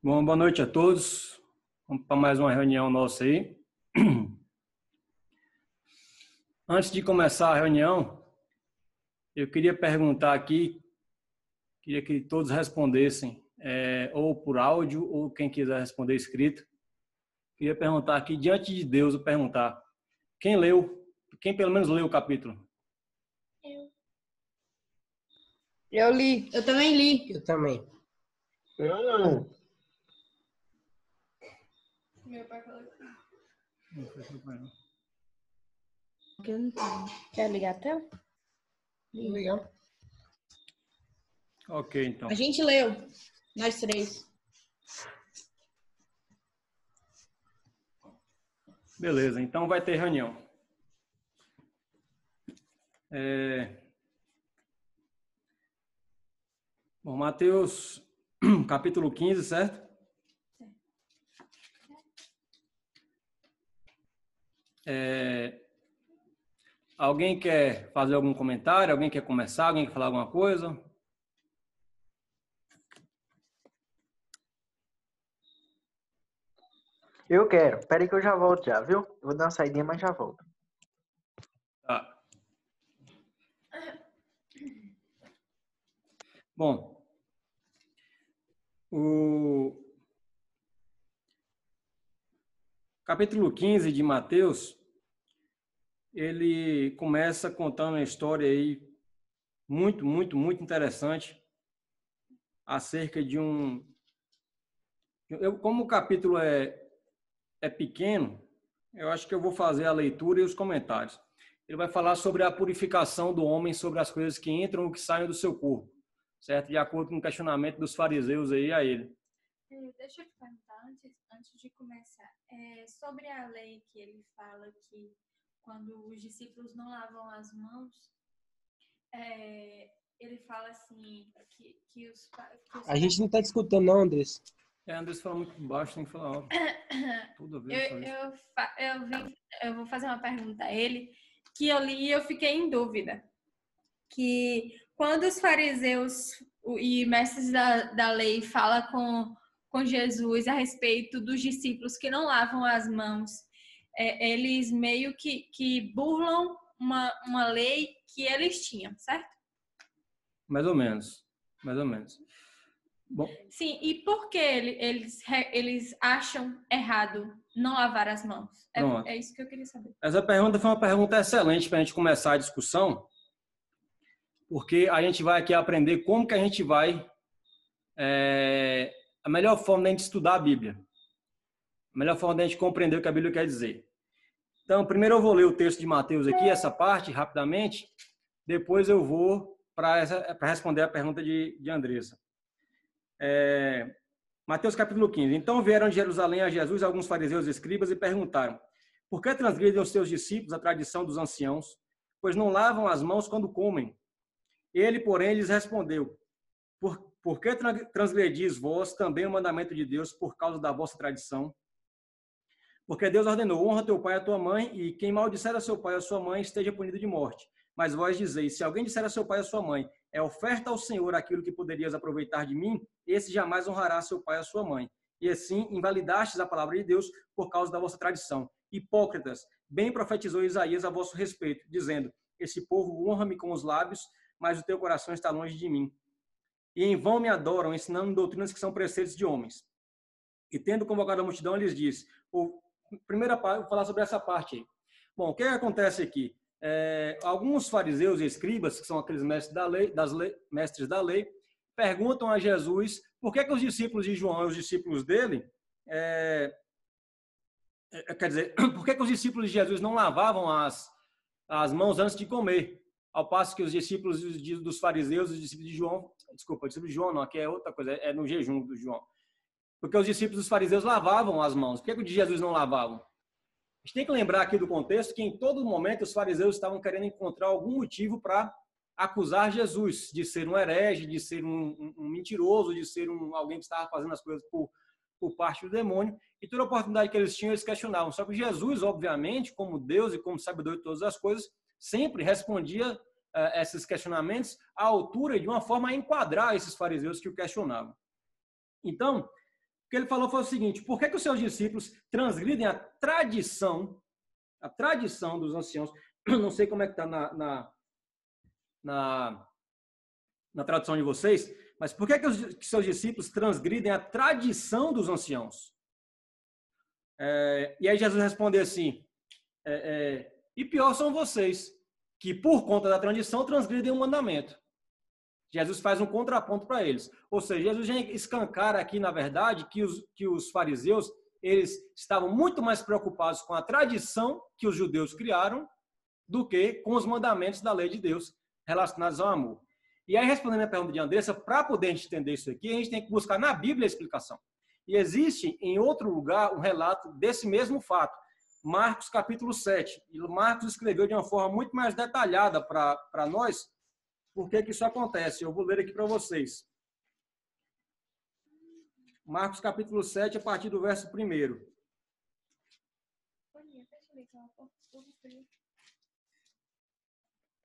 Bom, boa noite a todos. Vamos para mais uma reunião nossa aí. Antes de começar a reunião, eu queria perguntar aqui, queria que todos respondessem, ou por áudio, ou quem quiser responder escrito. Queria perguntar aqui, diante de Deus, eu perguntar, quem pelo menos leu o capítulo? Eu li. Eu também li. Eu também. Eu não. Meu pai falou que Não foi seu pai, não. quer ligar a tela? Legal. Ok, então. A gente leu, nós três. Beleza, então vai ter reunião. Bom, Mateus, capítulo 15, certo? Alguém quer fazer algum comentário? Alguém quer começar? Alguém quer falar alguma coisa? Eu quero. Pera aí que eu já volto já, viu? Eu vou dar uma saidinha, mas já volto. Tá. Bom, o capítulo 15 de Mateus, ele começa contando uma história aí muito, muito, muito interessante acerca de como o capítulo é pequeno, eu acho que eu vou fazer a leitura e os comentários. Ele vai falar sobre a purificação do homem, sobre as coisas que entram ou que saem do seu corpo, certo? De acordo com o questionamento dos fariseus aí a ele. Deixa eu te perguntar, antes de começar, sobre a lei que ele fala que quando os discípulos não lavam as mãos, ele fala assim, que os A gente não tá te escutando, não, Andrés. Andrés fala muito baixo, tem que falar alto. Tudo a ver. eu vou fazer uma pergunta a ele, que eu li e eu fiquei em dúvida. Que quando os fariseus e mestres da lei falam com Jesus a respeito dos discípulos que não lavam as mãos, eles meio que burlam uma lei que eles tinham, certo? Mais ou menos. Bom, Sim, e por que eles acham errado não lavar as mãos? É isso que eu queria saber. Essa pergunta foi uma pergunta excelente para a gente começar a discussão, porque a gente vai aqui aprender como que a gente vai a melhor forma de a gente estudar a Bíblia, a melhor forma de a gente compreender o que a Bíblia quer dizer. Então, primeiro eu vou ler o texto de Mateus aqui, essa parte, rapidamente, depois eu vou para responder a pergunta de Andressa. Mateus capítulo 15. Então vieram de Jerusalém a Jesus alguns fariseus e escribas e perguntaram: por que transgridem os seus discípulos a tradição dos anciãos, pois não lavam as mãos quando comem? Ele, porém, lhes respondeu: por que transgredis vós também o mandamento de Deus por causa da vossa tradição? Porque Deus ordenou: honra teu pai e a tua mãe, e quem maldisser a seu pai ou a sua mãe esteja punido de morte. Mas vós dizeis: se alguém disser a seu pai ou a sua mãe, é oferta ao Senhor aquilo que poderias aproveitar de mim, esse jamais honrará seu pai ou a sua mãe. E assim invalidastes a palavra de Deus por causa da vossa tradição. Hipócritas, bem profetizou Isaías a vosso respeito, dizendo: esse povo honra-me com os lábios, mas o teu coração está longe de mim. E em vão me adoram, ensinando doutrinas que são preceitos de homens. E tendo convocado a multidão, lhes disse: primeira parte, vou falar sobre essa parte aí. Bom, o que acontece aqui? Alguns fariseus e escribas, que são aqueles mestres da lei, perguntam a Jesus por que os discípulos de João e os discípulos dele, quer dizer, por que os discípulos de Jesus não lavavam as mãos antes de comer, ao passo que os discípulos dos fariseus, os discípulos de João, discípulos de João não, aqui é outra coisa, é no jejum do João, porque os discípulos dos fariseus lavavam as mãos, por que os de Jesus não lavavam? A gente tem que lembrar aqui do contexto que em todo momento os fariseus estavam querendo encontrar algum motivo para acusar Jesus de ser um herege, de ser um mentiroso, de ser alguém que estava fazendo as coisas por parte do demônio. E toda oportunidade que eles tinham, eles questionavam. Só que Jesus, obviamente, como Deus e como sabedor de todas as coisas, sempre respondia esses questionamentos à altura e de uma forma a enquadrar esses fariseus que o questionavam. Então, que ele falou foi o seguinte: por que os seus discípulos transgridem a tradição dos anciãos? Não sei como é que está na tradução de vocês, mas por que os seus discípulos transgridem a tradição dos anciãos? E aí Jesus respondeu assim, e pior são vocês, que por conta da tradição transgridem o mandamento. Jesus faz um contraponto para eles. Ou seja, Jesus já escancara aqui, na verdade, que os fariseus, eles estavam muito mais preocupados com a tradição que os judeus criaram do que com os mandamentos da lei de Deus relacionados ao amor. E aí, respondendo a pergunta de Andressa, para poder entender isso aqui, a gente tem que buscar na Bíblia a explicação. E existe, em outro lugar, um relato desse mesmo fato. Marcos, capítulo 7. E Marcos escreveu de uma forma muito mais detalhada para nós por que isso acontece. Eu vou ler aqui para vocês. Marcos, capítulo 7, a partir do verso 1.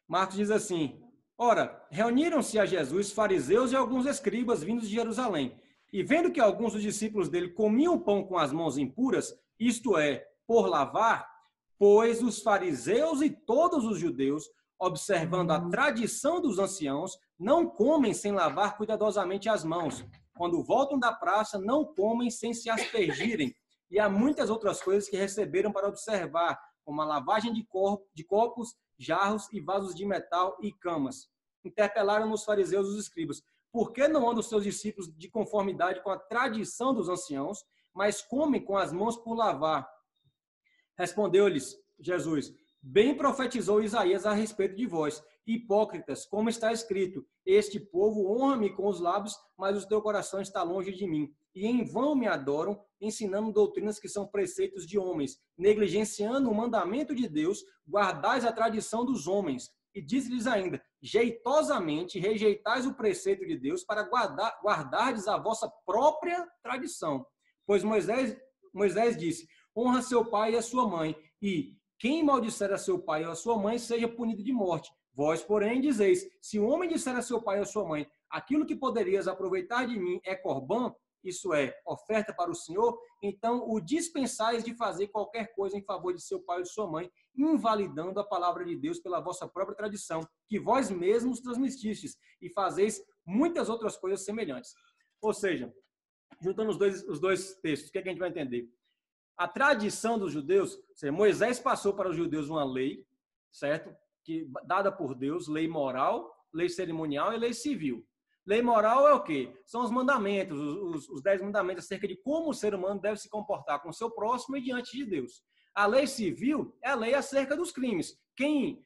Marcos diz assim: ora, reuniram-se a Jesus fariseus e alguns escribas vindos de Jerusalém. E vendo que alguns dos discípulos dele comiam pão com as mãos impuras, isto é, por lavar, pois os fariseus e todos os judeus, observando a tradição dos anciãos, não comem sem lavar cuidadosamente as mãos. Quando voltam da praça, não comem sem se aspergirem. E há muitas outras coisas que receberam para observar, como a lavagem de copos, jarros e vasos de metal e camas. Interpelaram os fariseus e os escribas: por que não andam os seus discípulos de conformidade com a tradição dos anciãos, mas comem com as mãos por lavar? Respondeu-lhes Jesus: bem profetizou Isaías a respeito de vós, hipócritas, como está escrito: este povo honra-me com os lábios, mas o teu coração está longe de mim. E em vão me adoram, ensinando doutrinas que são preceitos de homens, negligenciando o mandamento de Deus, guardais a tradição dos homens. E diz-lhes ainda: jeitosamente rejeitais o preceito de Deus para guardardes a vossa própria tradição. Pois Moisés disse: honra seu pai e a sua mãe, e quem maldisser a seu pai ou a sua mãe seja punido de morte. Vós, porém, dizeis: se o homem disser a seu pai ou a sua mãe, aquilo que poderias aproveitar de mim é corbã, isso é, oferta para o Senhor, então o dispensais de fazer qualquer coisa em favor de seu pai ou de sua mãe, invalidando a palavra de Deus pela vossa própria tradição, que vós mesmos transmitistes, e fazeis muitas outras coisas semelhantes. Ou seja, juntando os dois textos, o que a gente vai entender? A tradição dos judeus, ou seja, Moisés passou para os judeus uma lei, certo? Dada por Deus, lei moral, lei cerimonial e lei civil. Lei moral é o quê? São os mandamentos, os 10 mandamentos acerca de como o ser humano deve se comportar com o seu próximo e diante de Deus. A lei civil é a lei acerca dos crimes. Quem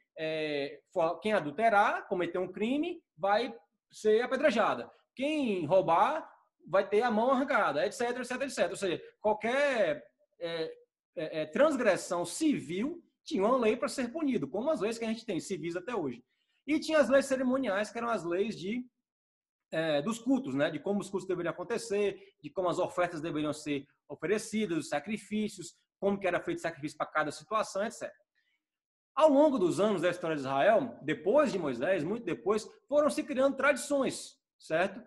adulterar, cometer um crime, vai ser apedrejada. Quem roubar, vai ter a mão arrancada, etc, etc, etc. Ou seja, qualquer transgressão civil tinha uma lei para ser punido, como as leis que a gente tem civis até hoje. E tinha as leis cerimoniais, que eram as leis dos cultos, né? De como os cultos deveriam acontecer, de como as ofertas deveriam ser oferecidas, os sacrifícios, como que era feito sacrifício para cada situação, etc. Ao longo dos anos da história de Israel, depois de Moisés, muito depois, foram se criando tradições, certo?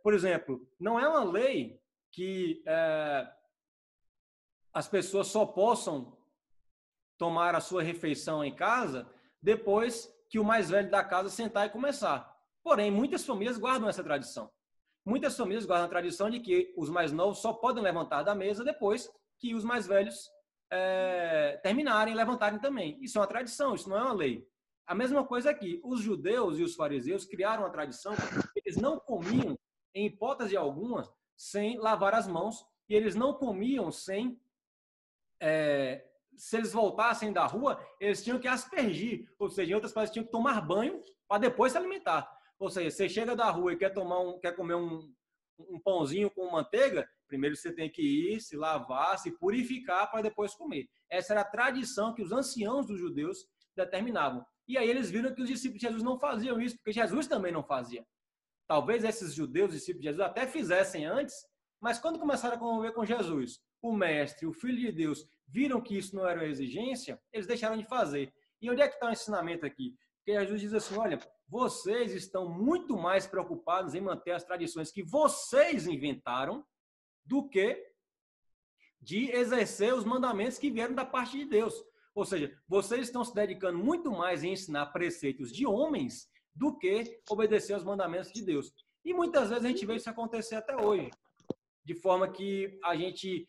Por exemplo, não é uma lei que as pessoas só possam tomar a sua refeição em casa depois que o mais velho da casa sentar e começar. Porém, muitas famílias guardam essa tradição. Muitas famílias guardam a tradição de que os mais novos só podem levantar da mesa depois que os mais velhos terminarem e levantarem também. Isso é uma tradição, isso não é uma lei. A mesma coisa aqui. Os judeus e os fariseus criaram a tradição que eles não comiam, em hipótese alguma, sem lavar as mãos, e eles não comiam sem... se eles voltassem da rua, eles tinham que aspergir, ou seja, em outras palavras, tinham que tomar banho para depois se alimentar. Ou seja, você chega da rua e quer comer um pãozinho com manteiga, primeiro você tem que ir, se lavar, se purificar para depois comer. Essa era a tradição que os anciãos dos judeus determinavam. E aí eles viram que os discípulos de Jesus não faziam isso, porque Jesus também não fazia. Talvez esses judeus, discípulos de Jesus, até fizessem antes, mas quando começaram a conviver com Jesus, o mestre, o Filho de Deus, viram que isso não era uma exigência, eles deixaram de fazer. E onde é que está o ensinamento aqui? Porque Jesus diz assim: olha, vocês estão muito mais preocupados em manter as tradições que vocês inventaram do que de exercer os mandamentos que vieram da parte de Deus. Ou seja, vocês estão se dedicando muito mais em ensinar preceitos de homens do que obedecer aos mandamentos de Deus. E muitas vezes a gente vê isso acontecer até hoje, de forma que a gente,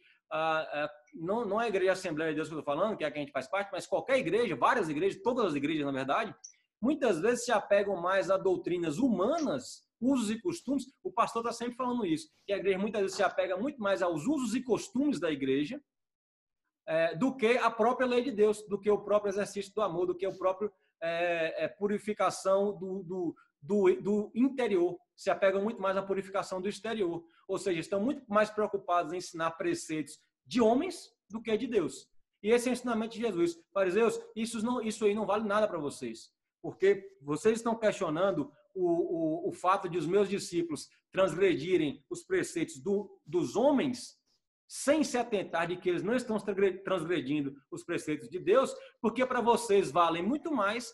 não é a Igreja Assembleia de Deus que eu estou falando, que é a que a gente faz parte, mas qualquer igreja, várias igrejas, todas as igrejas, na verdade, muitas vezes se apegam mais a doutrinas humanas, usos e costumes. O pastor está sempre falando isso, que a igreja muitas vezes se apega muito mais aos usos e costumes da igreja do que a própria lei de Deus, do que o próprio exercício do amor, do que o próprio purificação do interior. Se apegam muito mais à purificação do exterior. Ou seja, estão muito mais preocupados em ensinar preceitos de homens do que de Deus. E esse é o ensinamento de Jesus. Fariseus, isso aí não vale nada para vocês. Porque vocês estão questionando o fato de os meus discípulos transgredirem os preceitos dos homens sem se atentar de que eles não estão transgredindo os preceitos de Deus, porque para vocês valem muito mais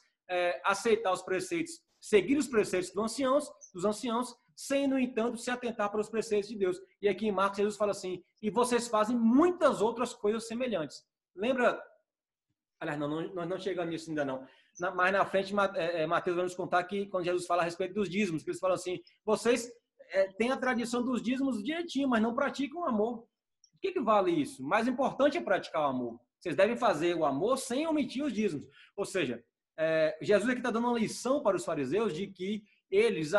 aceitar os preceitos, seguir os preceitos dos anciãos, sem, no entanto, se atentar para os preceitos de Deus. E aqui em Marcos, Jesus fala assim, e vocês fazem muitas outras coisas semelhantes. Lembra? Aliás, nós não chegamos nisso ainda não. Mais na frente, Mateus vai nos contar que quando Jesus fala a respeito dos dízimos, que eles falam assim, vocês têm a tradição dos dízimos direitinho, mas não praticam o amor. O que vale isso? Mais importante é praticar o amor. Vocês devem fazer o amor sem omitir os dízimos. Ou seja, Jesus aqui está dando uma lição para os fariseus de que eles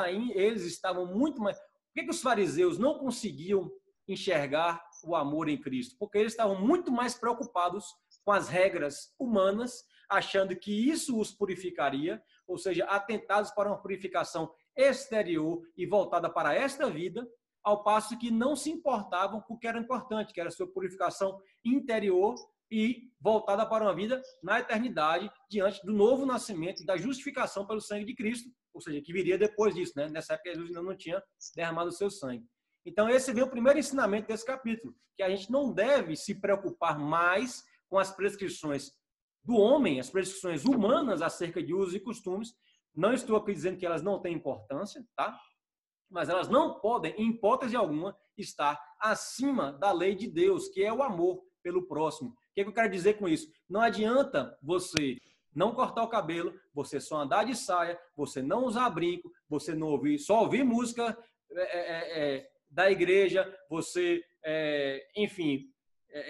estavam muito mais... Por que os fariseus não conseguiam enxergar o amor em Cristo? Porque eles estavam muito mais preocupados com as regras humanas, achando que isso os purificaria, ou seja, atentados para uma purificação exterior e voltada para esta vida, ao passo que não se importavam com o que era importante, que era a sua purificação interior e voltada para uma vida na eternidade, diante do novo nascimento e da justificação pelo sangue de Cristo, ou seja, que viria depois disso, né? Nessa época Jesus ainda não tinha derramado o seu sangue. Então esse vem o primeiro ensinamento desse capítulo, que a gente não deve se preocupar mais com as prescrições do homem, as prescrições humanas acerca de usos e costumes. Não estou aqui dizendo que elas não têm importância, tá? Mas elas não podem, em hipótese alguma, estar acima da lei de Deus, que é o amor pelo próximo. O que eu quero dizer com isso? Não adianta você não cortar o cabelo, você só andar de saia, você não usar brinco, você não só ouvir música da igreja, você, enfim,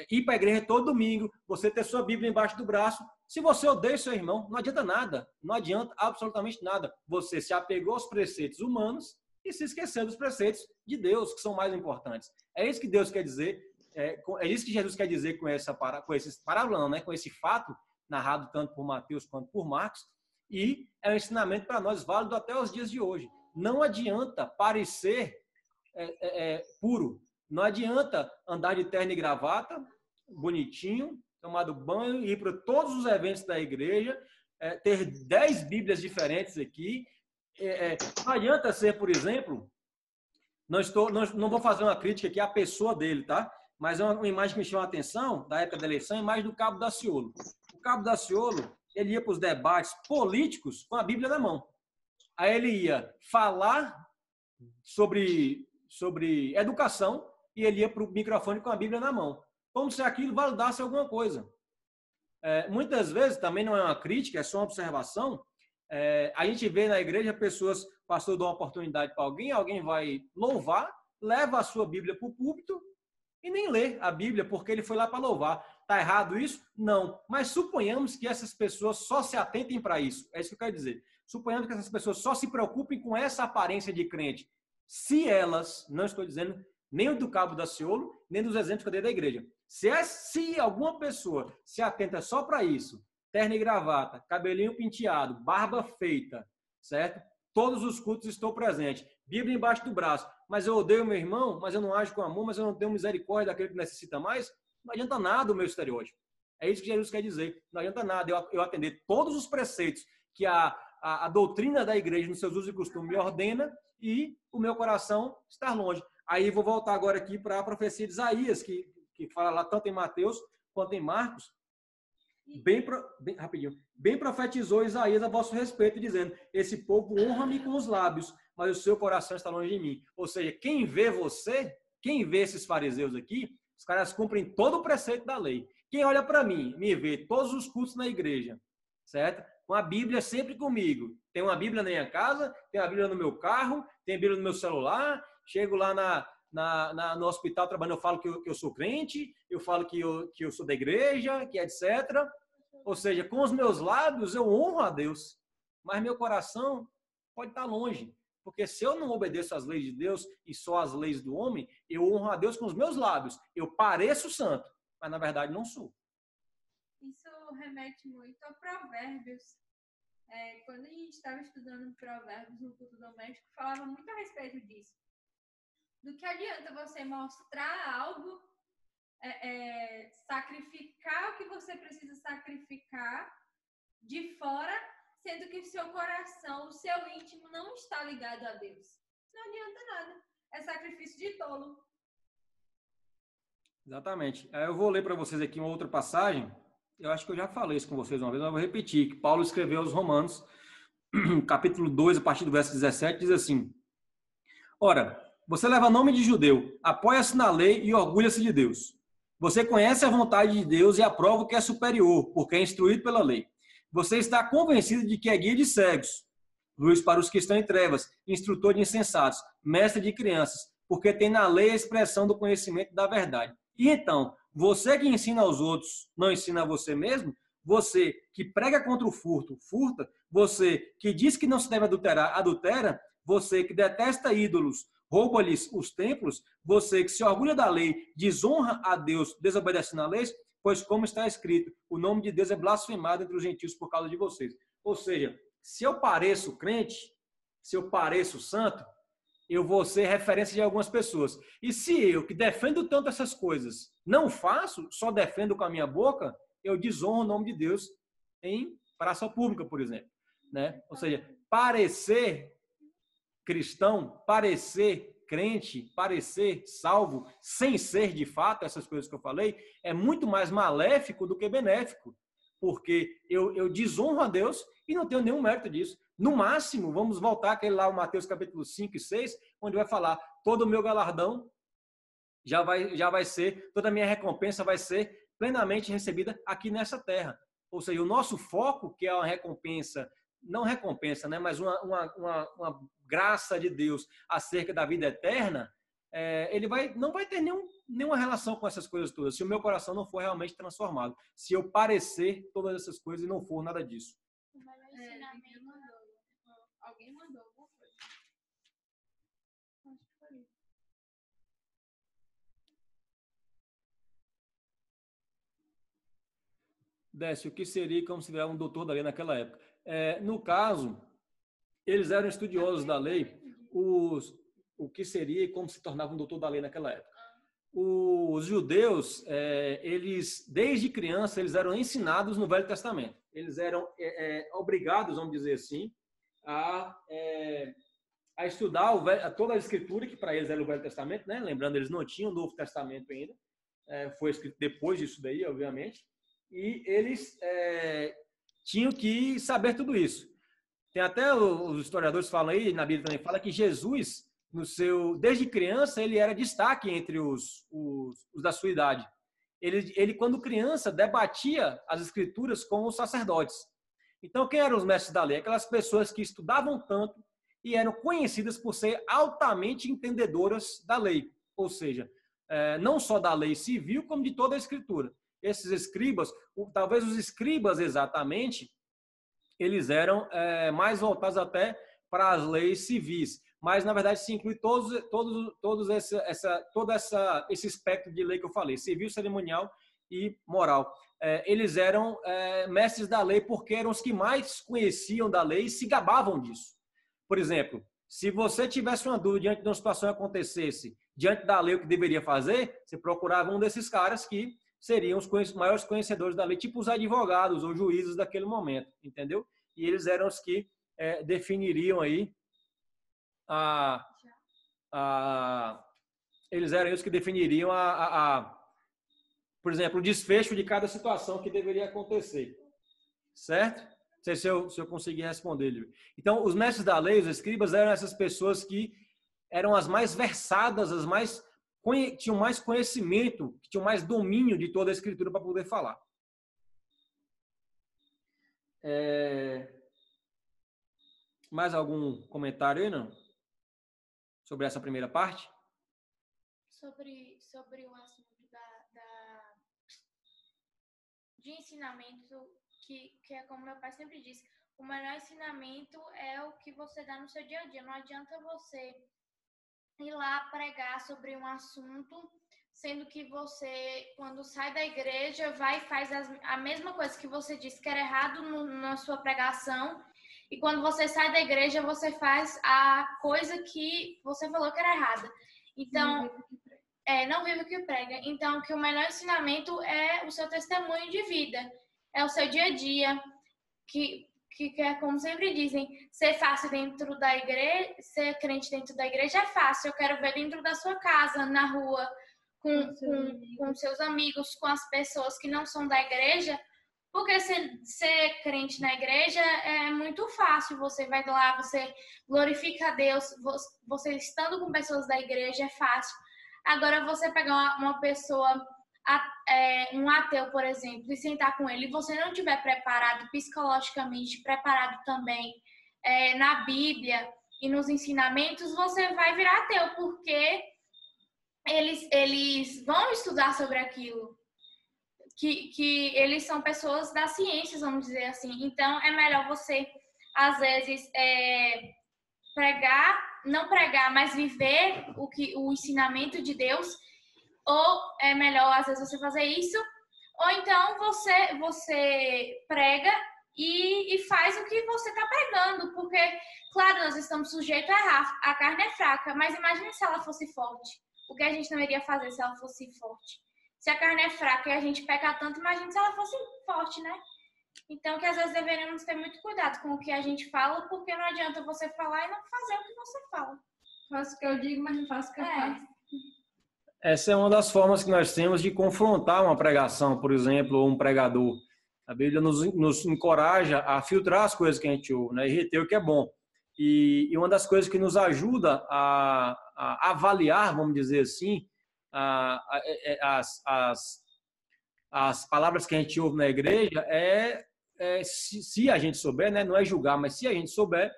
ir para a igreja todo domingo, você ter sua Bíblia embaixo do braço. Se você odeia seu irmão, não adianta nada, não adianta absolutamente nada. Você se apegou aos preceitos humanos e se esqueceu dos preceitos de Deus, que são mais importantes. É isso que Deus quer dizer, é isso que Jesus quer dizer com esse parábola, né? Com esse fato narrado tanto por Mateus quanto por Marcos, e é um ensinamento para nós válido até os dias de hoje. Não adianta parecer puro, não adianta andar de terno e gravata, bonitinho, tomar banho, ir para todos os eventos da igreja, ter 10 Bíblias diferentes aqui. Não adianta ser, por exemplo, não vou fazer uma crítica aqui à pessoa dele, tá? Mas é uma imagem que me chama a atenção, da época da eleição, a imagem do Cabo Daciolo. O Cabo Daciolo, ele ia para os debates políticos com a Bíblia na mão. Aí ele ia falar sobre educação e ele ia para o microfone com a Bíblia na mão, como se aquilo validasse alguma coisa. Muitas vezes, também não é uma crítica, é só uma observação, a gente vê na igreja pessoas, pastor dá uma oportunidade para alguém vai louvar, leva a sua Bíblia para o púlpito e nem lê a Bíblia porque ele foi lá para louvar. Está errado isso? Não. Mas suponhamos que essas pessoas só se atentem para isso. É isso que eu quero dizer. Suponhamos que essas pessoas só se preocupem com essa aparência de crente. Se elas, não estou dizendo nem do Cabo Daciolo, nem dos exemplos que eu dei da igreja. Se alguma pessoa se atenta só para isso, terno e gravata, cabelinho penteado, barba feita, certo? Todos os cultos estou presente, Bíblia embaixo do braço, mas eu odeio meu irmão, mas eu não ajo com amor, mas eu não tenho misericórdia daquele que necessita mais, não adianta nada o meu estereótipo. É isso que Jesus quer dizer. Não adianta nada eu atender todos os preceitos que a doutrina da igreja, nos seus usos e costumes, me ordena e o meu coração estar longe. Aí vou voltar agora aqui para a profecia de Isaías, que fala lá tanto em Mateus quanto em Marcos. Bem profetizou Isaías a vosso respeito, dizendo: esse povo honra-me com os lábios, mas o seu coração está longe de mim. Ou seja, quem vê você quem vê esses fariseus aqui, os caras cumprem todo o preceito da lei. Quem olha para mim, me vê todos os cultos na igreja, certo? Com a Bíblia sempre comigo. Tem uma Bíblia na minha casa, tem a Bíblia no meu carro, tem a Bíblia no meu celular, chego lá no hospital trabalhando, eu falo que eu sou crente, eu falo que eu sou da igreja, que etc. Ou seja, com os meus lábios eu honro a Deus, mas meu coração pode estar longe. Porque se eu não obedeço às leis de Deus e só às leis do homem, eu honro a Deus com os meus lábios. Eu pareço santo, mas na verdade não sou. Isso remete muito a Provérbios. Quando a gente estava estudando Provérbios no culto doméstico, falava muito a respeito disso. Do que adianta você mostrar algo, sacrificar o que você precisa sacrificar de fora, sendo que o seu coração, o seu íntimo não está ligado a Deus. Não adianta nada. É sacrifício de tolo. Exatamente. Eu vou ler para vocês aqui uma outra passagem. Eu acho que eu já falei isso com vocês uma vez, mas eu vou repetir. Que Paulo escreveu aos Romanos, capítulo 2, a partir do verso 17, diz assim: Ora, você leva nome de judeu, apoia-se na lei e orgulha-se de Deus. Você conhece a vontade de Deus e aprova o que é superior, porque é instruído pela lei. Você está convencido de que é guia de cegos, luz para os que estão em trevas, instrutor de insensatos, mestre de crianças, porque tem na lei a expressão do conhecimento da verdade. E então, você que ensina aos outros, não ensina a você mesmo? Você que prega contra o furto, furta? Você que diz que não se deve adulterar, adultera? Você que detesta ídolos, rouba-lhes os templos? Você que se orgulha da lei, desonra a Deus, desobedecendo a lei? Pois como está escrito, o nome de Deus é blasfemado entre os gentios por causa de vocês. Ou seja, se eu pareço crente, se eu pareço santo, eu vou ser referência de algumas pessoas. E se eu, que defendo tanto essas coisas, não faço, só defendo com a minha boca, eu desonro o nome de Deus em praça pública, por exemplo. Né? Ou seja, parecer cristão, parecer crente, parecer salvo, sem ser de fato essas coisas que eu falei, é muito mais maléfico do que benéfico. Porque eu desonro a Deus e não tenho nenhum mérito disso. No máximo, vamos voltar àquele lá, o Mateus capítulo 5 e 6, onde vai falar, todo o meu galardão já vai ser, toda a minha recompensa vai ser plenamente recebida aqui nessa terra. Ou seja, o nosso foco, que é uma recompensa, não recompensa, né, mas uma graça de Deus acerca da vida eterna, ele não vai ter nenhuma relação com essas coisas todas, se o meu coração não for realmente transformado. Se eu parecer todas essas coisas e não for nada disso. Alguém mandou alguma coisa. Acho que foi isso. Décio, o que seria considerar um doutor da lei naquela época? No caso, eles eram estudiosos da lei, o que seria e como se tornava um doutor da lei naquela época. Os judeus, eles, desde criança, eles eram ensinados no Velho Testamento. Eles eram obrigados, vamos dizer assim, a estudar toda a escritura, que para eles era o Velho Testamento, né? Lembrando, eles não tinham o Novo Testamento ainda. Foi escrito depois disso daí, obviamente. E eles tinham que saber tudo isso. Tem até os historiadores falam aí, na Bíblia também fala que Jesus, desde criança, ele era destaque entre os da sua idade. Ele, quando criança, debatia as escrituras com os sacerdotes. Então, quem eram os mestres da lei? Aquelas pessoas que estudavam tanto e eram conhecidas por ser altamente entendedoras da lei. Ou seja, não só da lei civil, como de toda a escritura. Esses escribas, talvez os escribas exatamente, eles eram mais voltados até para as leis civis. Mas, na verdade, se inclui todo esse espectro de lei que eu falei, civil, cerimonial e moral. Eles eram mestres da lei porque eram os que mais conheciam da lei e se gabavam disso. Por exemplo, se você tivesse uma dúvida diante de uma situação que acontecesse, diante da lei o que deveria fazer, você procurava um desses caras que seriam os maiores conhecedores da lei, tipo os advogados ou juízes daquele momento, entendeu? E eles eram os que definiriam aí eles eram os que definiriam por exemplo, o desfecho de cada situação que deveria acontecer. Certo? Não sei se eu conseguir responder, Lívia. Então, os mestres da lei, os escribas, eram essas pessoas que eram as mais versadas, as mais tinham mais conhecimento, que tinham mais domínio de toda a Escritura para poder falar. Mais algum comentário aí, não? Sobre essa primeira parte? Sobre o assunto de ensinamento, que é como meu pai sempre diz, o melhor ensinamento é o que você dá no seu dia a dia. Não adianta você ir lá pregar sobre um assunto, sendo que você, quando sai da igreja, vai e faz a mesma coisa que você disse que era errado na sua pregação, e quando você sai da igreja, você faz a coisa que você falou que era errada. Então, não vive o que prega. Então, que o melhor ensinamento é o seu testemunho de vida, é o seu dia a dia, que é como sempre dizem, ser fácil dentro da igreja, ser crente dentro da igreja é fácil. Eu quero ver dentro da sua casa, na rua, com seus amigos, com as pessoas que não são da igreja, porque ser crente na igreja é muito fácil. Você vai lá, você glorifica a Deus, você estando com pessoas da igreja é fácil. Agora, você pegar uma pessoa, um ateu, por exemplo, e sentar com ele, e você não estiver preparado psicologicamente, preparado também na Bíblia e nos ensinamentos, você vai virar ateu, porque eles vão estudar sobre aquilo, que eles são pessoas das ciências, vamos dizer assim. Então, é melhor você, às vezes, não pregar, mas viver o ensinamento de Deus. Ou é melhor, às vezes, você fazer isso, ou então você prega e faz o que você está pregando, porque, claro, nós estamos sujeitos a errar, a carne é fraca, mas imagine se ela fosse forte. O que a gente não iria fazer se ela fosse forte? Se a carne é fraca e a gente peca tanto, imagine se ela fosse forte, né? Então, que às vezes deveríamos ter muito cuidado com o que a gente fala, porque não adianta você falar e não fazer o que você fala. Faço o que eu digo, mas não faço o que eu faço. Essa é uma das formas que nós temos de confrontar uma pregação, por exemplo, ou um pregador. A Bíblia nos encoraja a filtrar as coisas que a gente ouve, né, e reter o que é bom. E uma das coisas que nos ajuda a avaliar, vamos dizer assim, as palavras que a gente ouve na igreja se a gente souber, né, não é julgar, mas se a gente souber,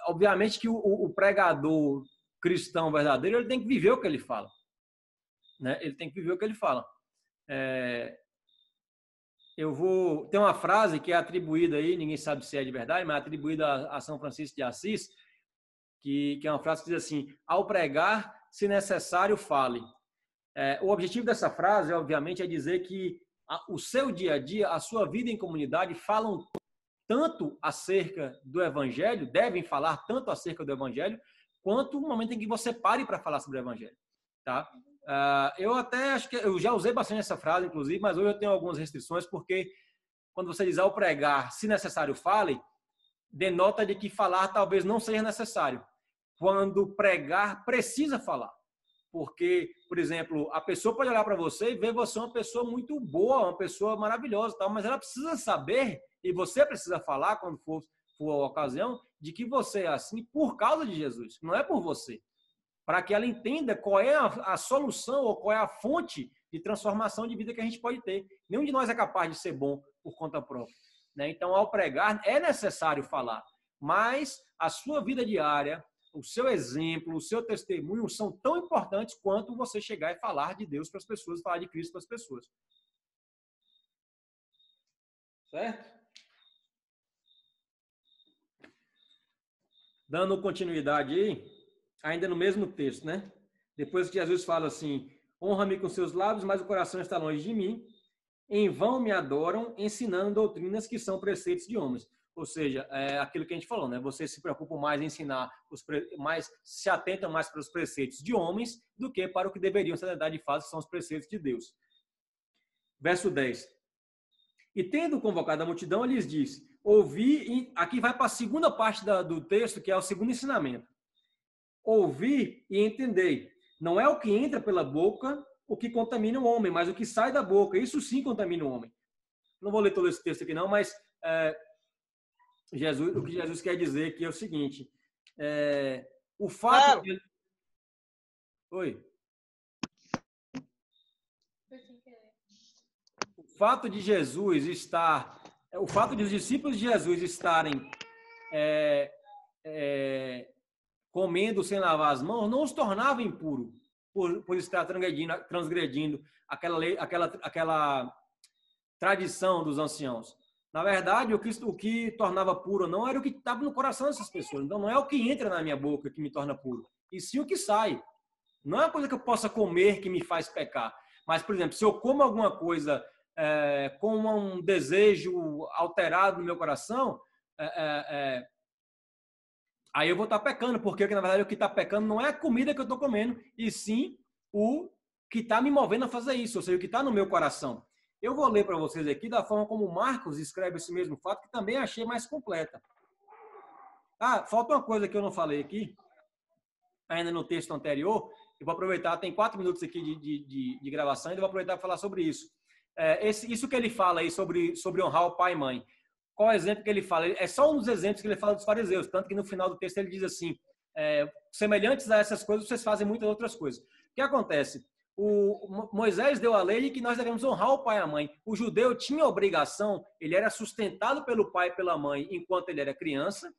obviamente que o pregador cristão verdadeiro, ele tem que viver o que ele fala, né? Ele tem que viver o que ele fala. Tem uma frase que é atribuída aí, ninguém sabe se é de verdade, mas é atribuída a São Francisco de Assis, que é uma frase que diz assim: ao pregar, se necessário, fale. O objetivo dessa frase, obviamente, é dizer que o seu dia a dia, a sua vida em comunidade falam tanto acerca do Evangelho, devem falar tanto acerca do Evangelho, quanto o momento em que você pare para falar sobre o Evangelho, tá? Eu até acho que eu já usei bastante essa frase, inclusive, mas hoje eu tenho algumas restrições, porque quando você diz ao pregar, se necessário, fale, denota de que falar talvez não seja necessário. Quando pregar, precisa falar. Porque, por exemplo, a pessoa pode olhar para você e ver você uma pessoa muito boa, uma pessoa maravilhosa, tal, mas ela precisa saber, e você precisa falar quando for a ocasião, de que você é assim por causa de Jesus, não é por você. Para que ela entenda qual é a solução ou qual é a fonte de transformação de vida que a gente pode ter. Nenhum de nós é capaz de ser bom por conta própria, né? Então, ao pregar, é necessário falar, mas a sua vida diária, o seu exemplo, o seu testemunho são tão importantes quanto você chegar e falar de Deus para as pessoas, falar de Cristo para as pessoas. Certo? Dando continuidade aí, ainda no mesmo texto, né? Depois que Jesus fala assim: honra-me com seus lábios, mas o coração está longe de mim. Em vão me adoram, ensinando doutrinas que são preceitos de homens. Ou seja, é aquilo que a gente falou, né? Você se preocupa mais em ensinar, se atenta mais para os preceitos de homens do que para o que deveriam ser de fato, que são os preceitos de Deus. Verso 10. E tendo convocado a multidão, ele lhes disse: ouvi, aqui vai para a segunda parte do texto, que é o segundo ensinamento. Ouvi e entendei. Não é o que entra pela boca o que contamina o homem, mas o que sai da boca. Isso sim contamina o homem. Não vou ler todo esse texto aqui não, mas o que Jesus quer dizer aqui é o seguinte: o fato... Oi. O fato de Jesus estar, o fato de os discípulos de Jesus estarem comendo sem lavar as mãos não os tornava impuro por estar transgredindo aquela lei, aquela tradição dos anciãos. Na verdade, o que tornava puro não era o que estava no coração dessas pessoas. Então, não é o que entra na minha boca que me torna puro, e sim o que sai. Não é uma coisa que eu possa comer que me faz pecar. Mas, por exemplo, se eu como alguma coisa com um desejo alterado no meu coração, aí eu vou estar pecando, porque na verdade o que está pecando não é a comida que eu estou comendo, e sim o que está me movendo a fazer isso, ou seja, o que está no meu coração. Eu vou ler para vocês aqui da forma como Marcos escreve esse mesmo fato, que também achei mais completa. Falta uma coisa que eu não falei aqui, ainda no texto anterior. Eu vou aproveitar, tem 4 minutos aqui de gravação, e eu vou aproveitar para falar sobre isso. Isso que ele fala aí sobre honrar o pai e mãe. Qual é o exemplo que ele fala? É só um dos exemplos que ele fala dos fariseus, tanto que no final do texto ele diz assim, semelhantes a essas coisas, vocês fazem muitas outras coisas. O que acontece? Moisés deu a lei de que nós devemos honrar o pai e a mãe. O judeu tinha obrigação, ele era sustentado pelo pai e pela mãe enquanto ele era criança,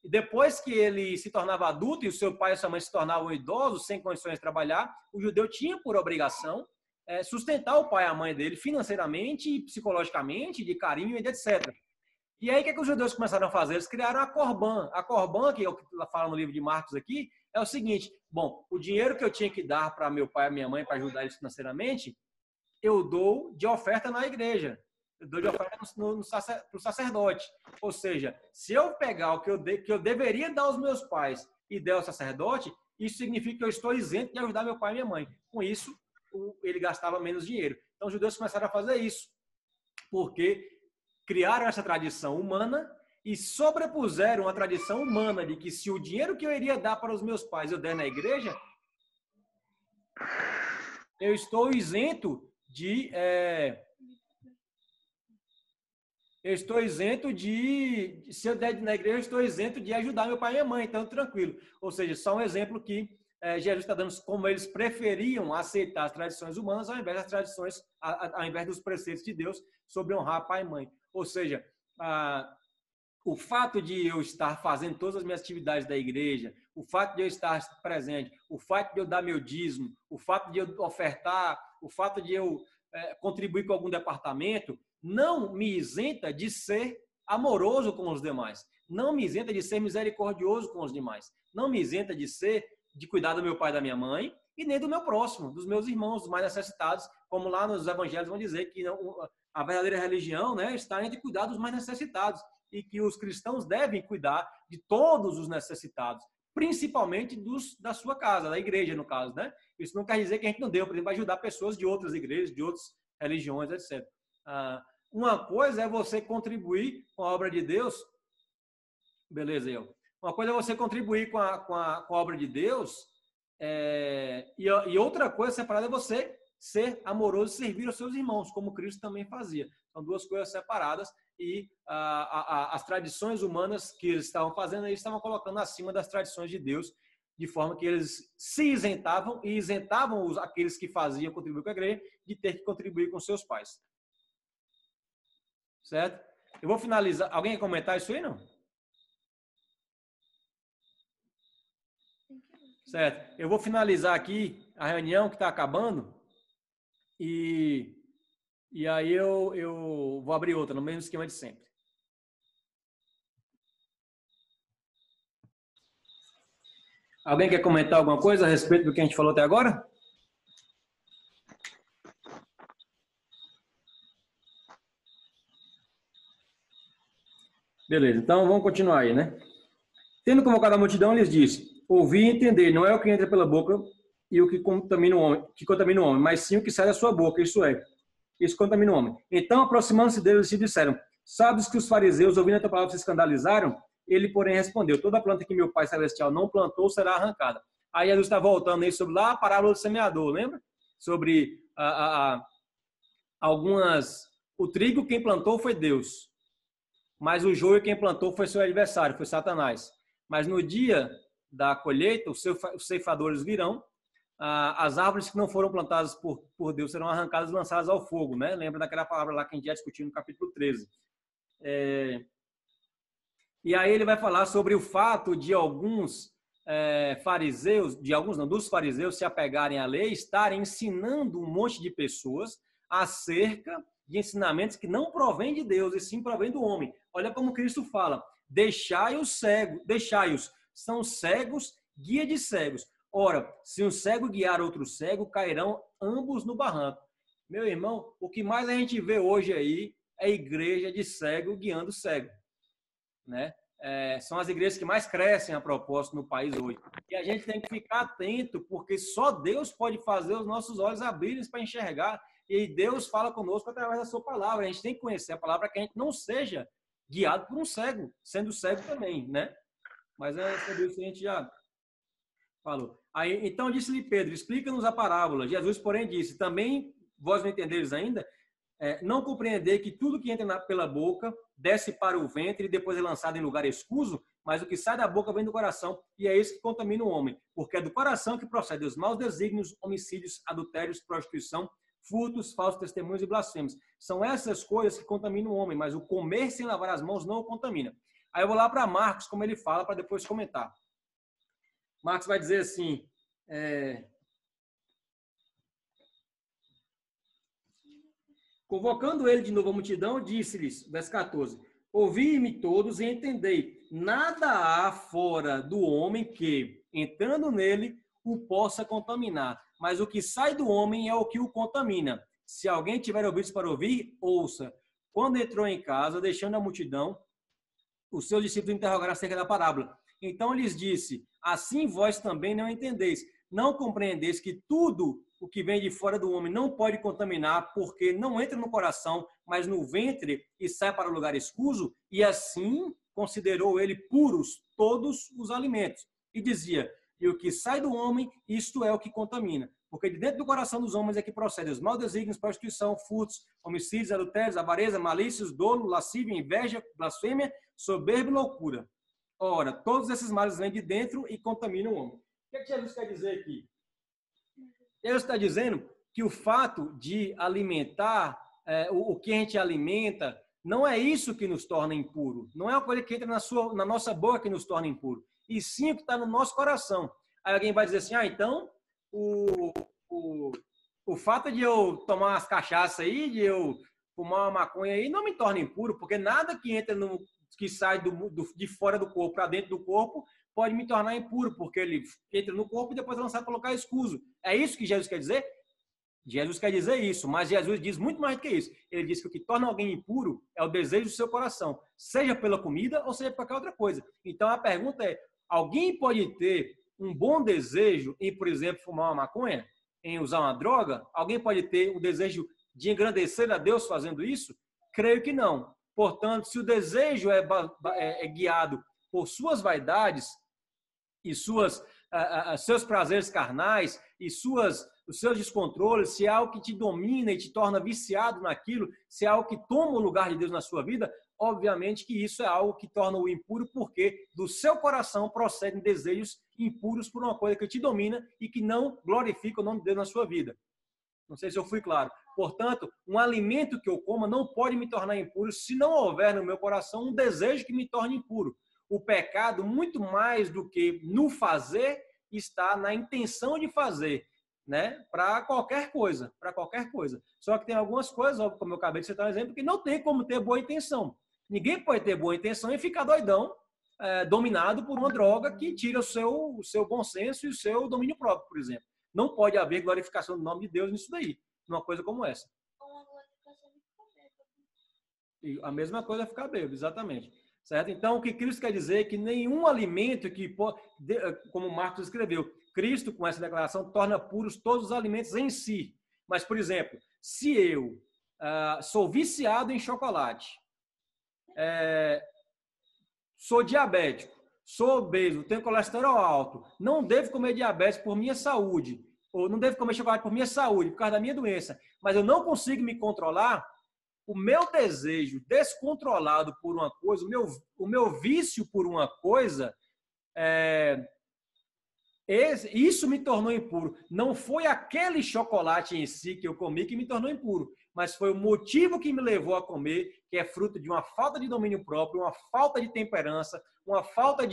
e depois que ele se tornava adulto e o seu pai e sua mãe se tornavam idosos, sem condições de trabalhar, o judeu tinha por obrigação sustentar o pai e a mãe dele financeiramente, psicologicamente, de carinho e etc. E aí, o que os judeus começaram a fazer? Eles criaram a Corban. A Corban, que é o que fala no livro de Marcos aqui, é o seguinte: bom, o dinheiro que eu tinha que dar para meu pai e minha mãe para ajudar eles financeiramente, eu dou de oferta na igreja. Eu dou de oferta para o sacerdote. Ou seja, se eu pegar o que eu deveria dar aos meus pais e der ao sacerdote, isso significa que eu estou isento de ajudar meu pai e minha mãe. Com isso, ele gastava menos dinheiro. Então, os judeus começaram a fazer isso, porque criaram essa tradição humana e sobrepuseram a tradição humana de que se o dinheiro que eu iria dar para os meus pais eu der na igreja, eu estou isento de... se eu der na igreja, eu estou isento de ajudar meu pai e minha mãe, então tranquilo. Ou seja, só um exemplo que Jesus está dando como eles preferiam aceitar as tradições humanas ao invés das tradições, ao invés dos preceitos de Deus sobre honrar pai e mãe. Ou seja, o fato de eu estar fazendo todas as minhas atividades da igreja, o fato de eu estar presente, o fato de eu dar meu dízimo, o fato de eu ofertar, o fato de eu contribuir com algum departamento, não me isenta de ser amoroso com os demais, não me isenta de ser misericordioso com os demais, não me isenta de cuidar do meu pai e da minha mãe e nem do meu próximo, dos meus irmãos, dos mais necessitados, como lá nos evangelhos vão dizer que a verdadeira religião, né, está entre cuidar dos mais necessitados e que os cristãos devem cuidar de todos os necessitados, principalmente da sua casa, da igreja, no caso, né? Isso não quer dizer que a gente não deva, por exemplo, ajudar pessoas de outras igrejas, de outras religiões, etc. Uma coisa é você contribuir com a obra de Deus, beleza, uma coisa é você contribuir com a obra de Deus, e outra coisa separada é você ser amoroso e servir aos seus irmãos, como Cristo também fazia. São duas coisas separadas e as tradições humanas que eles estavam fazendo, eles estavam colocando acima das tradições de Deus, de forma que eles se isentavam e isentavam aqueles que faziam contribuir com a igreja de ter que contribuir com seus pais. Certo? Eu vou finalizar. Alguém quer comentar isso aí, não? Certo. Eu vou finalizar aqui a reunião que está acabando e aí eu vou abrir outra, no mesmo esquema de sempre. Alguém quer comentar alguma coisa a respeito do que a gente falou até agora? Beleza, então vamos continuar aí, né? Tendo convocado a multidão, lhes disse: ouvir e entender, não é o que entra pela boca e o que contamina o homem, mas sim o que sai da sua boca, isso contamina o homem. Então, aproximando-se deles, se disseram: sabes que os fariseus, ouvindo a tua palavra, se escandalizaram? Ele, porém, respondeu: toda planta que meu Pai Celestial não plantou será arrancada. Aí Jesus está voltando aí sobre lá a parábola do semeador, lembra? Sobre o trigo quem plantou foi Deus, mas o joio quem plantou foi seu adversário, foi Satanás. Mas no dia da colheita, os ceifadores virão, as árvores que não foram plantadas por Deus serão arrancadas e lançadas ao fogo, né? Lembra daquela palavra lá que a gente já discutiu no capítulo 13. E aí ele vai falar sobre o fato de alguns fariseus, dos fariseus se apegarem à lei, estarem ensinando um monte de pessoas acerca de ensinamentos que não provêm de Deus, e sim provém do homem. Olha como Cristo fala: deixai-os cegos, deixai-os, são cegos, guia de cegos. Ora, se um cego guiar outro cego, cairão ambos no barranco. Meu irmão, o que mais a gente vê hoje aí é igreja de cego guiando cego, né? São as igrejas que mais crescem a propósito no país hoje. E a gente tem que ficar atento, porque só Deus pode fazer os nossos olhos abrirem para enxergar. E Deus fala conosco através da sua palavra. A gente tem que conhecer a palavra para que a gente não seja guiado por um cego, sendo cego também, né? Mas sobre isso a gente já falou. Aí, então disse-lhe Pedro: explica-nos a parábola. Jesus, porém, disse: também vós não entendeis ainda? Não compreender que tudo que entra pela boca desce para o ventre e depois é lançado em lugar escuso, mas o que sai da boca vem do coração, e é isso que contamina o homem, porque é do coração que procedem os maus desígnios, homicídios, adultérios, prostituição, furtos, falsos testemunhos e blasfêmios. São essas coisas que contaminam o homem, mas o comer sem lavar as mãos não o contamina. Aí eu vou lá para Marcos, como ele fala, para depois comentar. Marcos vai dizer assim, convocando ele de novo a multidão, disse-lhes, verso 14, ouvi-me todos e entendei, nada há fora do homem que, entrando nele, o possa contaminar, mas o que sai do homem é o que o contamina. Se alguém tiver ouvidos para ouvir, ouça. Quando entrou em casa, deixando a multidão, os seus discípulos interrogaram acerca da parábola. Então lhes disse, assim vós também não entendeis, não compreendeis que tudo o que vem de fora do homem não pode contaminar, porque não entra no coração, mas no ventre e sai para o lugar escuso, e assim considerou ele puros todos os alimentos. E dizia, e o que sai do homem, isto é o que contamina. Porque de dentro do coração dos homens é que procedem os maus desígnios, prostituição, furtos, homicídios, adultérios, avareza, malícias, dolo, lascívia, inveja, blasfêmia, soberba e loucura. Ora, todos esses males vêm de dentro e contaminam o homem. O que Jesus quer dizer aqui? Jesus está dizendo que o fato de alimentar, o que a gente alimenta, não é isso que nos torna impuro. Não é uma coisa que entra na nossa boca que nos torna impuro. E sim o que está no nosso coração. Aí alguém vai dizer assim, então o fato de eu tomar umas cachaças aí, de eu fumar uma maconha aí, não me torna impuro, porque nada que entra que sai de fora do corpo para dentro do corpo pode me tornar impuro, porque ele entra no corpo e depois é lançado para o lugar escuso. É isso que Jesus quer dizer? Jesus quer dizer isso, mas Jesus diz muito mais do que isso. Ele diz que o que torna alguém impuro é o desejo do seu coração, seja pela comida ou seja por qualquer outra coisa. Então a pergunta é, alguém pode ter um bom desejo em, por exemplo, fumar uma maconha, em usar uma droga? Alguém pode ter o desejo de engrandecer a Deus fazendo isso? Creio que não. Portanto, se o desejo é guiado por suas vaidades e seus prazeres carnais e os seus descontroles, se é algo que te domina e te torna viciado naquilo, se é algo que toma o lugar de Deus na sua vida, obviamente que isso é algo que torna o impuro, porque do seu coração procedem desejos impuros por uma coisa que te domina e que não glorifica o nome de Deus na sua vida. Não sei se eu fui claro. Portanto, um alimento que eu coma não pode me tornar impuro se não houver no meu coração um desejo que me torne impuro. O pecado, muito mais do que no fazer, está na intenção de fazer, né? Para qualquer coisa, Só que tem algumas coisas, como eu acabei de citar um exemplo, que não tem como ter boa intenção. Ninguém pode ter boa intenção e ficar doidão, dominado por uma droga que tira o seu bom senso e o seu domínio próprio, por exemplo. Não pode haver glorificação do nome de Deus nisso daí, numa coisa como essa. E a mesma coisa é ficar bêbado, exatamente. Certo? Então, o que Cristo quer dizer é que nenhum alimento como Marcos escreveu, Cristo, com essa declaração, torna puros todos os alimentos em si. Mas, por exemplo, se eu sou viciado em chocolate, sou diabético, sou obeso, tenho colesterol alto, não devo comer diabetes por minha saúde, ou não devo comer chocolate por minha saúde, por causa da minha doença, mas eu não consigo me controlar, o meu desejo descontrolado por uma coisa, o meu vício por uma coisa, Isso me tornou impuro. Não foi aquele chocolate em si que eu comi que me tornou impuro, mas foi o motivo que me levou a comer, que é fruto de uma falta de domínio próprio, uma falta de temperança, uma falta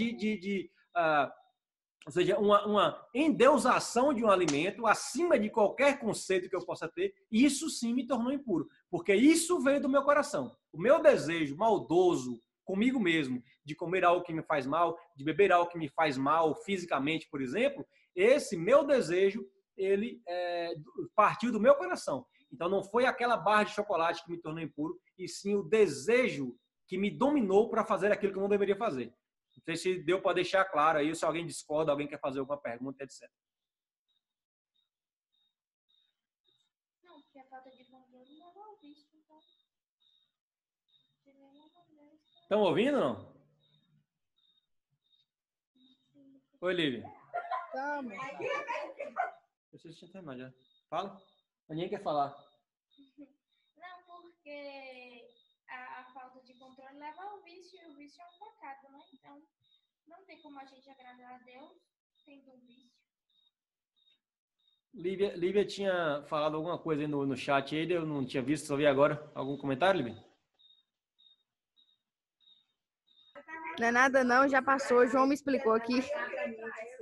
ou seja, uma endeusação de um alimento acima de qualquer conceito que eu possa ter. E isso sim me tornou impuro, porque isso veio do meu coração. O meu desejo maldoso comigo mesmo, de comer algo que me faz mal, de beber algo que me faz mal fisicamente, por exemplo, esse meu desejo, ele partiu do meu coração. Então não foi aquela barra de chocolate que me tornou impuro, e sim o desejo que me dominou para fazer aquilo que eu não deveria fazer. Não sei se deu para deixar claro aí, se alguém discorda, alguém quer fazer alguma pergunta, etc. Não, porque a falta de controle não é visto, então. Estão ouvindo ou não? Oi, Lívia. Estamos. Eu sei se tinha terminado já. Fala. Ninguém quer falar. Não, porque a falta de controle leva ao vício, e o vício é um pecado, né? Então, não tem como a gente agradar a Deus tendo um vício. Lívia tinha falado alguma coisa aí no chat aí, eu não tinha visto, só vi agora. Algum comentário, Lívia? Não é nada não, já passou. O João me explicou aqui.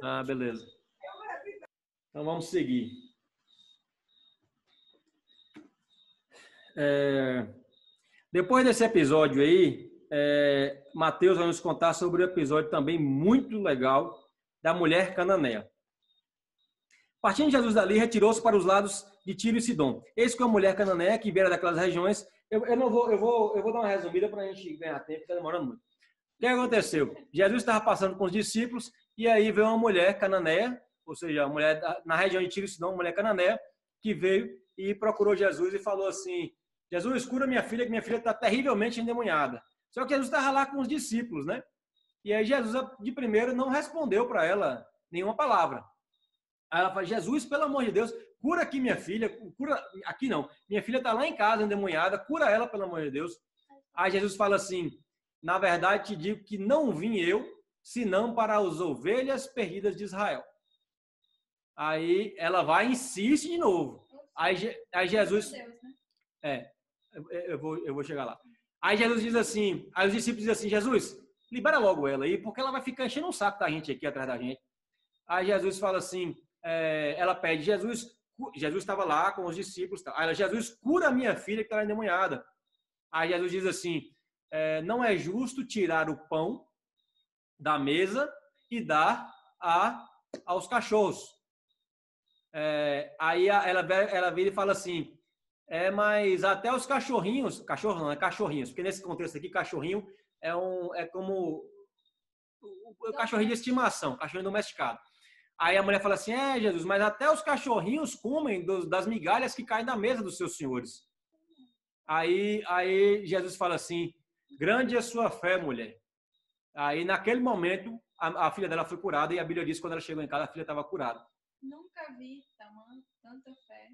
Ah, beleza. Então vamos seguir. Depois desse episódio aí, Mateus vai nos contar sobre o episódio também muito legal da mulher cananeia. Partindo de Jesus dali, retirou-se para os lados de Tiro e Sidom. Eis que uma mulher cananeia que viera daquelas regiões. Eu vou dar uma resumida para a gente ganhar tempo, está demorando muito. O que aconteceu? Jesus estava passando com os discípulos e aí veio uma mulher cananeia, ou seja, uma mulher na região de Tiro e Sidom, uma mulher cananeia, que veio e procurou Jesus e falou assim: Jesus, cura minha filha, que minha filha está terrivelmente endemoniada. Só que Jesus estava lá com os discípulos, né? E aí Jesus, de primeiro, não respondeu para ela nenhuma palavra. Aí ela fala: Jesus, pelo amor de Deus, cura aqui minha filha, cura aqui não. Minha filha está lá em casa endemoniada, cura ela, pelo amor de Deus. Aí Jesus fala assim: na verdade te digo que não vim eu, senão para as ovelhas perdidas de Israel. Aí ela vai e insiste de novo. Aí Jesus... eu vou chegar lá. Aí Jesus diz assim, aí os discípulos dizem assim: Jesus, libera logo ela aí, porque ela vai ficar enchendo um saco da gente aqui atrás da gente. Aí Jesus fala assim, ela pede: Jesus estava lá com os discípulos, aí ela: Jesus, cura a minha filha que está endemoniada. Aí Jesus diz assim: não é justo tirar o pão da mesa e dar aos cachorros. Aí ela vira e fala assim: mas até os cachorrinhos, cachorro não, é cachorrinhos, porque nesse contexto aqui, cachorrinho é como o cachorrinho de estimação, cachorrinho domesticado. Aí a mulher fala assim: Jesus, mas até os cachorrinhos comem das migalhas que caem da mesa dos seus senhores. Aí Jesus fala assim: grande é a sua fé, mulher. Aí naquele momento a filha dela foi curada, e a Bíblia diz que quando ela chegou em casa a filha estava curada. Nunca vi tanta fé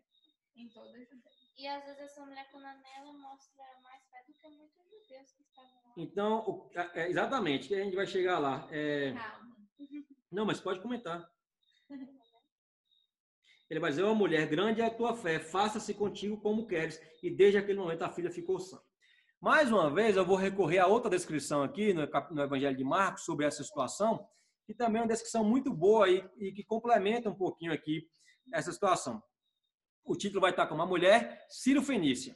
em toda essa vida. E às vezes essa mulher cananeia mostra mais fé do que muitos judeus que estavam lá. Então, exatamente, que a gente vai chegar lá. Calma. Não, mas pode comentar. Ele vai dizer: uma mulher, grande é a tua fé, faça-se contigo como queres. E desde aquele momento a filha ficou sã. Mais uma vez, eu vou recorrer a outra descrição aqui no Evangelho de Marcos sobre essa situação, que também é uma descrição muito boa e que complementa um pouquinho aqui essa situação. O título vai estar como A Mulher Sírio-Fenícia.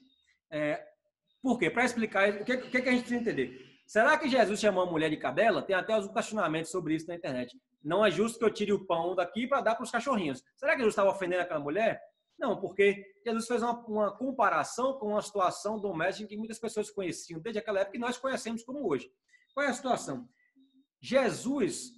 Por quê? Para explicar, o que a gente precisa entender? Será que Jesus chamou a mulher de cadela? Tem até alguns questionamentos sobre isso na internet. Não é justo que eu tire o pão daqui para dar para os cachorrinhos. Será que Jesus estava ofendendo aquela mulher? Não, porque Jesus fez uma comparação com uma situação doméstica que muitas pessoas conheciam desde aquela época e nós conhecemos como hoje. Qual é a situação? Jesus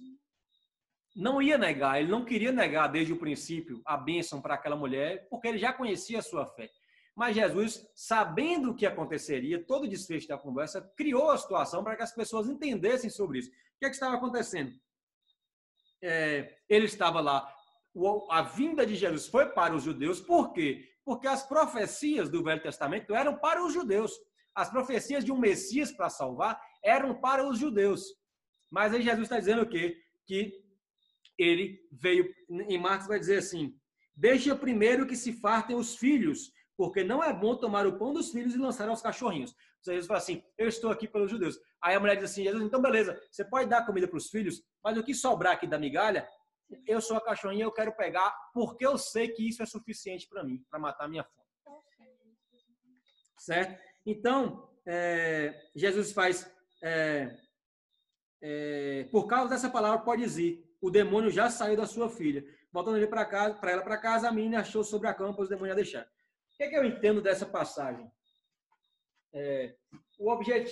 não ia negar, ele não queria negar desde o princípio a bênção para aquela mulher, porque ele já conhecia a sua fé. Mas Jesus, sabendo o que aconteceria, todo o desfecho da conversa, criou a situação para que as pessoas entendessem sobre isso. O que estava acontecendo? Ele estava lá, a vinda de Jesus foi para os judeus. Por quê? Porque as profecias do Velho Testamento eram para os judeus. As profecias de um Messias para salvar eram para os judeus. Mas aí Jesus está dizendo o quê? Que ele veio, em Marcos vai dizer assim, deixa primeiro que se fartem os filhos, porque não é bom tomar o pão dos filhos e lançar aos cachorrinhos. Jesus fala assim, eu estou aqui pelos judeus. Aí a mulher diz assim, Jesus, então beleza, você pode dar comida para os filhos, mas o que sobrar aqui da migalha, eu sou a cachorrinha, eu quero pegar, porque eu sei que isso é suficiente para mim, para matar a minha fome. Certo? Então, Jesus faz, por causa dessa palavra, pode dizer, o demônio já saiu da sua filha. Voltando ele para ela para casa, a menina achou sobre a cama, pois o demônio ia deixar. O que é que eu entendo dessa passagem?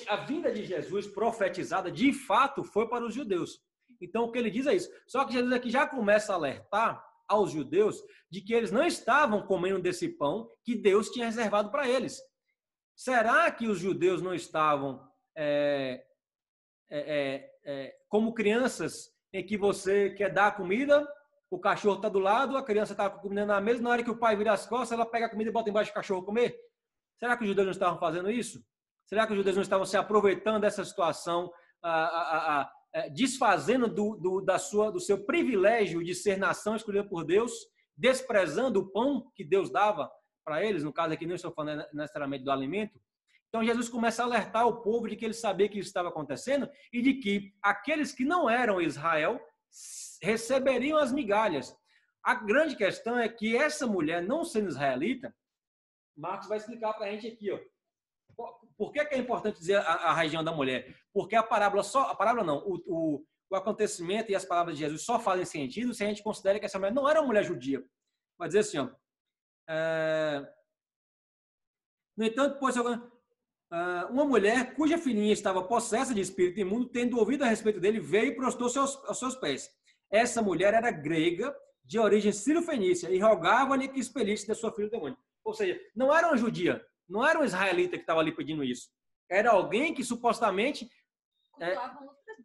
A vinda de Jesus profetizada, de fato, foi para os judeus. Então, o que ele diz é isso. Só que Jesus aqui já começa a alertar aos judeus de que eles não estavam comendo desse pão que Deus tinha reservado para eles. Será que os judeus não estavam como crianças em que você quer dar a comida, o cachorro está do lado, a criança está com a comida na mesa, na hora que o pai vira as costas, ela pega a comida e bota embaixo do cachorro comer? Será que os judeus não estavam fazendo isso? Será que os judeus não estavam se aproveitando dessa situação, desfazendo do seu privilégio de ser nação escolhida por Deus, desprezando o pão que Deus dava para eles? No caso aqui, não estou falando necessariamente do alimento. Então, Jesus começa a alertar o povo de que ele sabia que isso estava acontecendo e de que aqueles que não eram Israel receberiam as migalhas. A grande questão é que essa mulher, não sendo israelita, Marcos vai explicar para a gente aqui, ó. Por que é importante dizer a região da mulher? Porque o acontecimento e as palavras de Jesus só fazem sentido se a gente considera que essa mulher não era uma mulher judia. Vai dizer assim, ó. No entanto, pois uma mulher cuja filhinha estava possessa de espírito imundo, tendo ouvido a respeito dele, veio e prostrou-se aos seus pés. Essa mulher era grega, de origem sírio-fenícia, e rogava-lhe que expelisse da sua filha o demônio. Ou seja, não era uma judia, não era um israelita que estava ali pedindo isso. Era alguém que supostamente...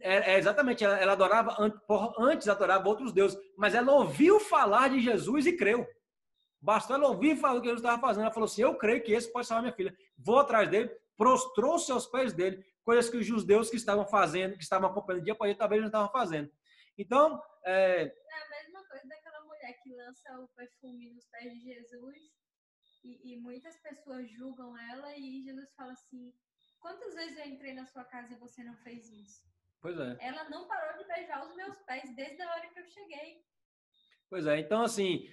exatamente, ela adorava, antes adorava outros deuses, mas ela ouviu falar de Jesus e creu. Bastou ela ouvir falar do que Jesus estava fazendo. Ela falou assim, eu creio que esse pode salvar minha filha. Vou atrás dele, prostrou-se aos pés dele, coisas que os judeus que estavam fazendo, que estavam acompanhando dia para dia, talvez não estavam fazendo. Então... É a mesma coisa daquela mulher que lança o perfume nos pés de Jesus e muitas pessoas julgam ela e Jesus fala assim, quantas vezes eu entrei na sua casa e você não fez isso? Pois é. Ela não parou de beijar os meus pés desde a hora que eu cheguei. Pois é, então assim...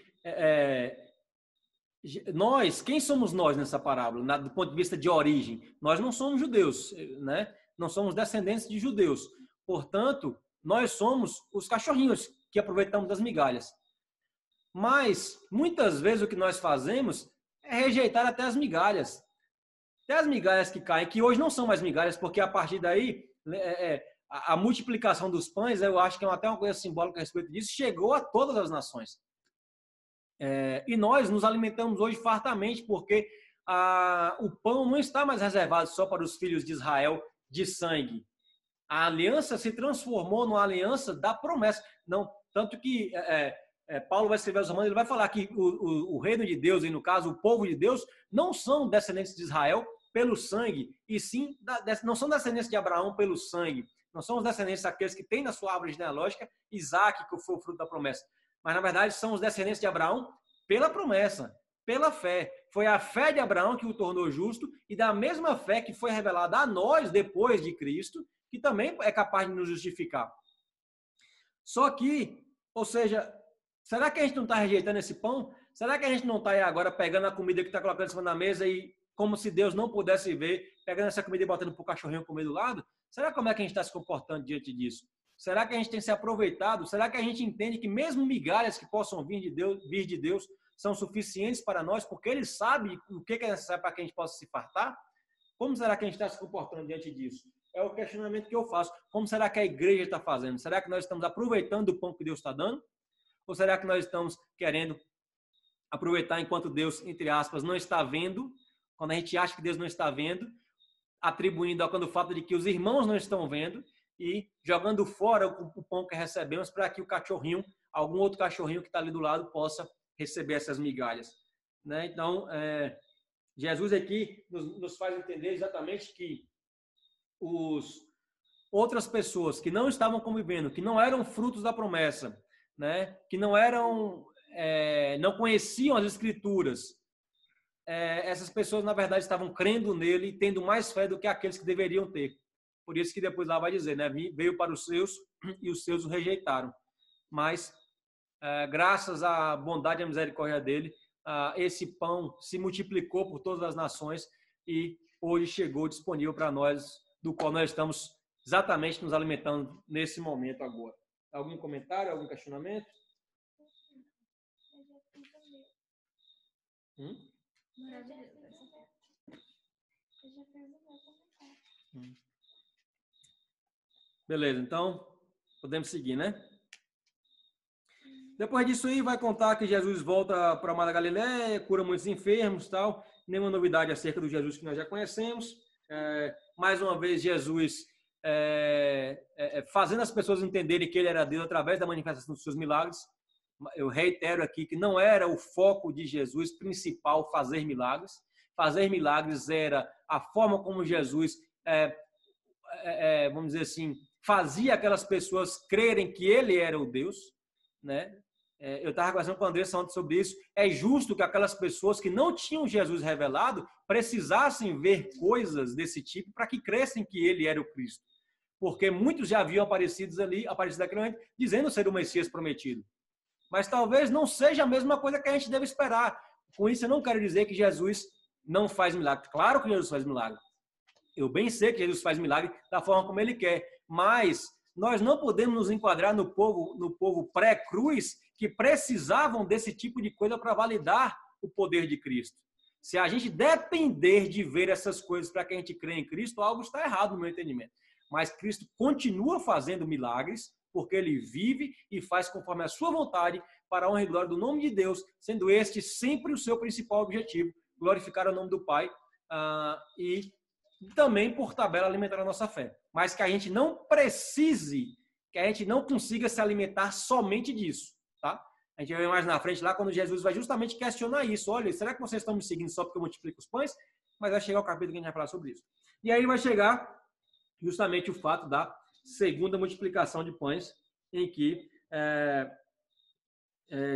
Nós, quem somos nós nessa parábola, do ponto de vista de origem? Nós não somos judeus, né? Não somos descendentes de judeus. Portanto, nós somos os cachorrinhos que aproveitamos das migalhas. Mas, muitas vezes, o que nós fazemos é rejeitar até as migalhas. Até as migalhas que caem, que hoje não são mais migalhas, porque a partir daí, a multiplicação dos pães, eu acho que é até uma coisa simbólica a respeito disso, chegou a todas as nações. E nós nos alimentamos hoje fartamente, porque o pão não está mais reservado só para os filhos de Israel de sangue. A aliança se transformou numa aliança da promessa. Não, tanto que Paulo vai escrever aos Romanos, ele vai falar que o reino de Deus, e no caso o povo de Deus, não são descendentes de Israel pelo sangue, e sim, não são descendentes de Abraão pelo sangue. Não são os descendentes daqueles que têm na sua árvore genealógica Isaac, que foi o fruto da promessa. Mas, na verdade, são os descendentes de Abraão pela promessa, pela fé. Foi a fé de Abraão que o tornou justo e da mesma fé que foi revelada a nós depois de Cristo, que também é capaz de nos justificar. Só que, ou seja, será que a gente não está rejeitando esse pão? Será que a gente não está aí agora pegando a comida que está colocando em cima da mesa e, como se Deus não pudesse ver, pegando essa comida e botando para o cachorrinho comer do lado? Será como é que a gente está se comportando diante disso? Será que a gente tem se aproveitado? Será que a gente entende que mesmo migalhas que possam vir de Deus são suficientes para nós, porque Ele sabe o que é necessário para que a gente possa se fartar? Como será que a gente está se comportando diante disso? É o questionamento que eu faço. Como será que a igreja está fazendo? Será que nós estamos aproveitando o pão que Deus está dando? Ou será que nós estamos querendo aproveitar enquanto Deus, entre aspas, não está vendo? Quando a gente acha que Deus não está vendo, atribuindo ao fato de que os irmãos não estão vendo e jogando fora o pão que recebemos para que o cachorrinho, algum outro cachorrinho que está ali do lado, possa receber essas migalhas. Né? Então, Jesus aqui nos faz entender exatamente que outras pessoas que não estavam convivendo, que não eram frutos da promessa, né, que não eram, não conheciam as Escrituras, essas pessoas, na verdade, estavam crendo nele e tendo mais fé do que aqueles que deveriam ter. Por isso que depois lá vai dizer, né, veio para os seus e os seus o rejeitaram. Mas, graças à bondade e à misericórdia dele, esse pão se multiplicou por todas as nações e hoje chegou disponível para nós, do qual nós estamos exatamente nos alimentando nesse momento agora. Algum comentário, algum questionamento? Beleza, então podemos seguir, né? Depois disso aí vai contar que Jesus volta para a Mar da Galileia, cura muitos enfermos, tal. Nenhuma novidade acerca do Jesus que nós já conhecemos. Mais uma vez Jesus fazendo as pessoas entenderem que ele era Deus através da manifestação dos seus milagres. Eu reitero aqui que não era o foco de Jesus principal fazer milagres. Fazer milagres era a forma como Jesus, vamos dizer assim, fazia aquelas pessoas crerem que ele era o Deus, né? Eu estava conversando com o André ontem sobre isso. É justo que aquelas pessoas que não tinham Jesus revelado precisassem ver coisas desse tipo para que crescem que ele era o Cristo. Porque muitos já haviam aparecido naquele momento, dizendo ser o Messias prometido. Mas talvez não seja a mesma coisa que a gente deve esperar. Com isso, eu não quero dizer que Jesus não faz milagre. Claro que Jesus faz milagre. Eu bem sei que Jesus faz milagre da forma como ele quer. Mas nós não podemos nos enquadrar no povo pré-cruz que precisavam desse tipo de coisa para validar o poder de Cristo. Se a gente depender de ver essas coisas para que a gente crê em Cristo, algo está errado no meu entendimento. Mas Cristo continua fazendo milagres, porque ele vive e faz conforme a sua vontade para a honra e glória do nome de Deus, sendo este sempre o seu principal objetivo, glorificar o nome do Pai e também, por tabela, alimentar a nossa fé. Mas que a gente não precise, que a gente não consiga se alimentar somente disso, tá? A gente vai ver mais na frente lá, quando Jesus vai justamente questionar isso. Olha, será que vocês estão me seguindo só porque eu multiplico os pães? Mas vai chegar o capítulo que a gente vai falar sobre isso. E aí vai chegar justamente o fato da segunda multiplicação de pães, em que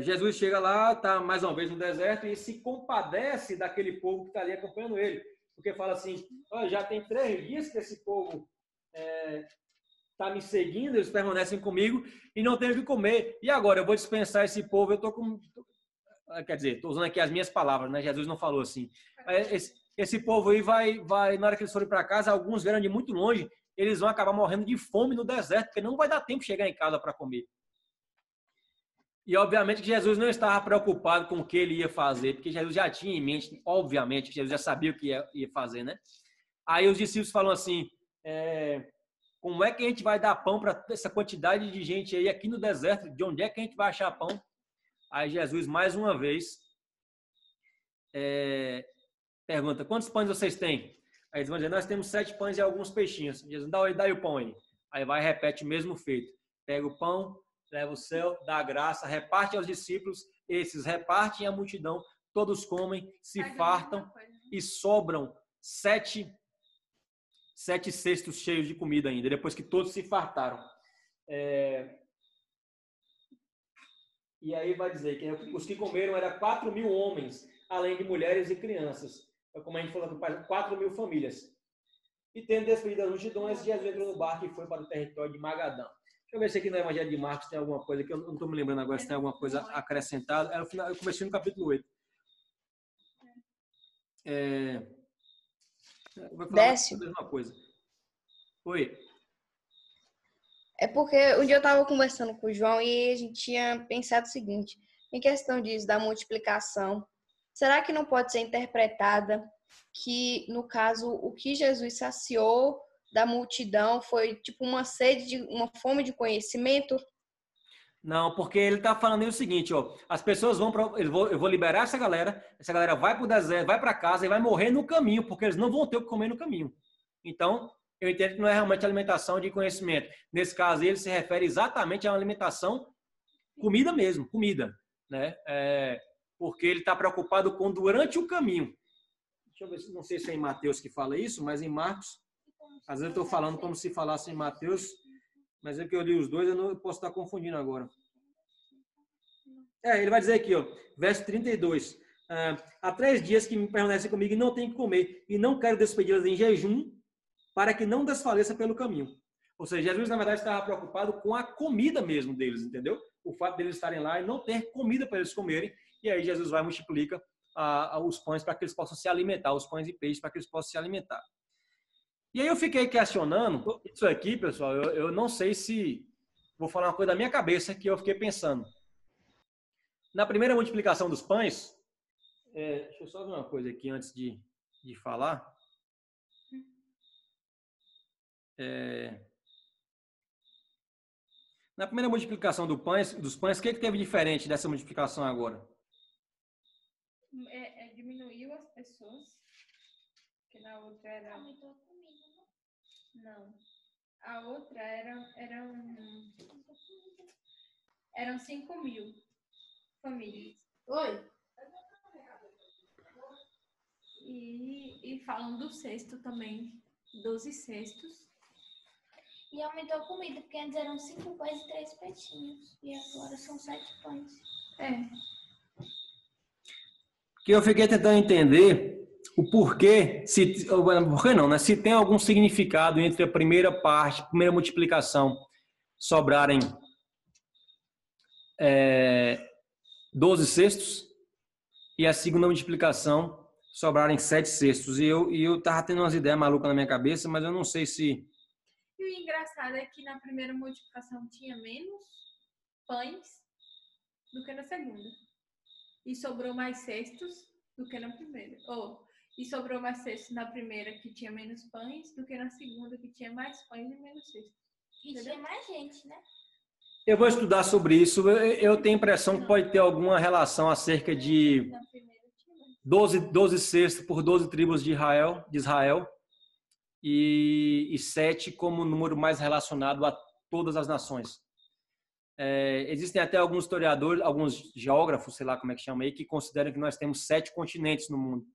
Jesus chega lá, está mais uma vez no deserto e se compadece daquele povo que está ali acompanhando ele. Porque fala assim, oh, já tem 3 dias que esse povo está me seguindo, eles permanecem comigo e não tenho o que comer. E agora, eu vou dispensar esse povo, eu estou com... Quer dizer, estou usando aqui as minhas palavras, né? Jesus não falou assim. Esse povo aí vai, na hora que eles forem para casa, alguns vieram de muito longe, eles vão acabar morrendo de fome no deserto, porque não vai dar tempo de chegar em casa para comer. E, obviamente, que Jesus não estava preocupado com o que ele ia fazer, porque Jesus já tinha em mente, obviamente, que Jesus já sabia o que ia fazer, né? Aí os discípulos falam assim, como é que a gente vai dar pão para essa quantidade de gente aí aqui no deserto? De onde é que a gente vai achar pão? Aí Jesus, mais uma vez, pergunta, quantos pães vocês têm? Aí eles vão dizer, nós temos 7 pães e alguns peixinhos. Jesus, dá aí o pão aí. Aí vai e repete o mesmo feito. Pega o pão, leva o céu, dá a graça, reparte aos discípulos, esses repartem à multidão, todos comem, se fartam e sobram 7 cestos cheios de comida ainda, depois que todos se fartaram. E aí vai dizer que os que comeram eram 4.000 homens, além de mulheres e crianças. Como a gente falou, 4.000 famílias. E tendo despedido as multidões, Jesus entrou no barco e foi para o território de Magadã. Deixa eu ver se aqui no Evangelho de Marcos tem alguma coisa, que eu não estou me lembrando agora se tem alguma coisa acrescentada. Eu comecei no capítulo 8. Décio. A mesma coisa. Oi. É porque um dia eu estava conversando com o João e a gente tinha pensado o seguinte, em questão disso, da multiplicação, será que não pode ser interpretada que, no caso, o que Jesus saciou da multidão foi tipo uma sede, uma fome de conhecimento? Não, porque ele está falando aí o seguinte, ó, as pessoas vão para, eu vou liberar essa galera vai para o deserto, vai para casa e vai morrer no caminho, porque eles não vão ter o que comer no caminho. Então, eu entendo que não é realmente alimentação de conhecimento. Nesse caso, ele se refere exatamente a uma alimentação, comida mesmo, comida, né? Porque ele está preocupado com durante o caminho. Deixa eu ver, não sei se é em Mateus que fala isso, mas em Marcos, às vezes eu estou falando como se falasse em Mateus, mas é que eu li os dois, eu não posso estar confundindo agora. Ele vai dizer aqui, ó, verso 32. Há 3 dias que me permanecem comigo e não tenho que comer, e não quero despedi-las em jejum, para que não desfaleça pelo caminho. Ou seja, Jesus, na verdade, estava preocupado com a comida mesmo deles, entendeu? O fato deles estarem lá e não ter comida para eles comerem, e aí Jesus vai e multiplica os pães para que eles possam se alimentar, os pães e peixes para que eles possam se alimentar. E aí eu fiquei questionando, isso aqui, pessoal, eu não sei se... Vou falar uma coisa da minha cabeça que eu fiquei pensando. Na primeira multiplicação dos pães, deixa eu só ver uma coisa aqui antes de falar. Na primeira multiplicação dos pães, o que teve diferente dessa multiplicação agora? Diminuiu as pessoas, que na outra era... Aumentou a comida, Não. A outra eram 5.000 famílias. Oi? E falam do cesto também, 12 cestos. E aumentou a comida, porque antes eram 5 pães e 3 peixinhos. E agora são 7 pães. Que eu fiquei tentando entender o porquê, porquê não, né? Se tem algum significado entre a primeira multiplicação, sobrarem 12 cestos, e a segunda multiplicação, sobrarem 7 cestos. E eu tava tendo umas ideias malucas na minha cabeça, mas eu não sei se... E o engraçado é que na primeira multiplicação tinha menos pães do que na segunda. E sobrou mais cestos do que na primeira. E sobrou mais cestos na primeira, que tinha menos pães, do que na segunda, que tinha mais pães e menos cestos. E tinha mais gente, né? Eu vou estudar sobre isso. Eu tenho a impressão que pode ter alguma relação acerca de 12 cestos por 12 tribos de Israel e 7 como número mais relacionado a todas as nações. Existem até alguns historiadores, alguns geógrafos, sei lá como é que chama aí, que consideram que nós temos 7 continentes no mundo.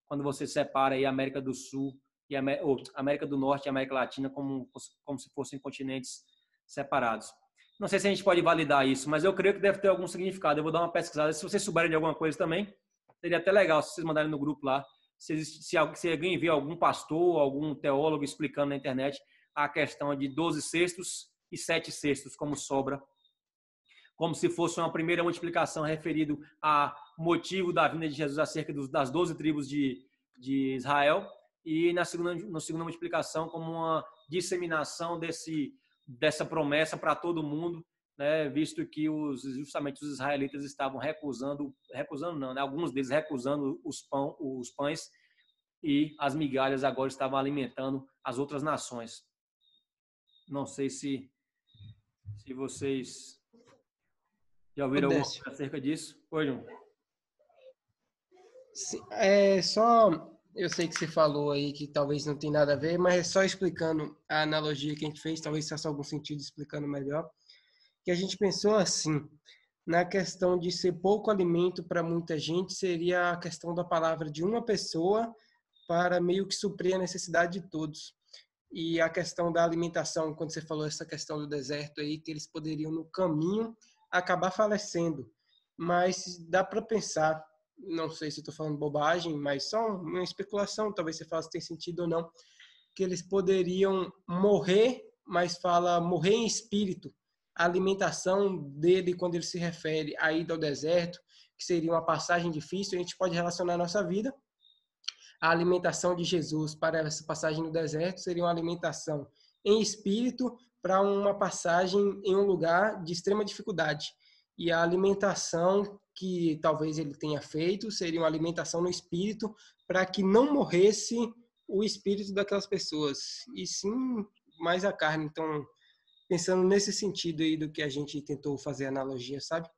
Quando você separa aí a América do Sul e América do Norte e América Latina como se fossem continentes separados. Não sei se a gente pode validar isso, mas eu creio que deve ter algum significado. Eu vou dar uma pesquisada. Se vocês souberem de alguma coisa também, seria até legal se vocês mandarem no grupo lá. Se alguém vê algum pastor, algum teólogo explicando na internet a questão de 12 cestos e 7 cestos, como sobra, como se fosse uma primeira multiplicação referido a motivo da vinda de Jesus acerca das 12 tribos de Israel, e na segunda multiplicação como uma disseminação dessa promessa para todo mundo, né, visto que justamente os israelitas estavam recusando não, né, alguns deles recusando os pães, e as migalhas agora estavam alimentando as outras nações. Não sei se vocês já ouviram alguma coisa acerca disso? Oi, João. Eu sei que você falou aí que talvez não tem nada a ver, mas só explicando a analogia que a gente fez, talvez faça algum sentido explicando melhor, que a gente pensou assim, na questão de ser pouco alimento para muita gente, seria a questão da palavra de uma pessoa para meio que suprir a necessidade de todos. E a questão da alimentação, quando você falou essa questão do deserto aí, que eles poderiam no caminho acabar falecendo. Mas dá para pensar, não sei se estou falando bobagem, mas só uma especulação, talvez você fale se tem sentido ou não, que eles poderiam morrer, mas fala morrer em espírito. A alimentação dele, quando ele se refere à ida ao deserto, que seria uma passagem difícil, a gente pode relacionar a nossa vida. A alimentação de Jesus para essa passagem no deserto seria uma alimentação em espírito para uma passagem em um lugar de extrema dificuldade. E a alimentação que talvez ele tenha feito seria uma alimentação no espírito para que não morresse o espírito daquelas pessoas, e sim mais a carne. Então, pensando nesse sentido aí do que a gente tentou fazer analogia, sabe?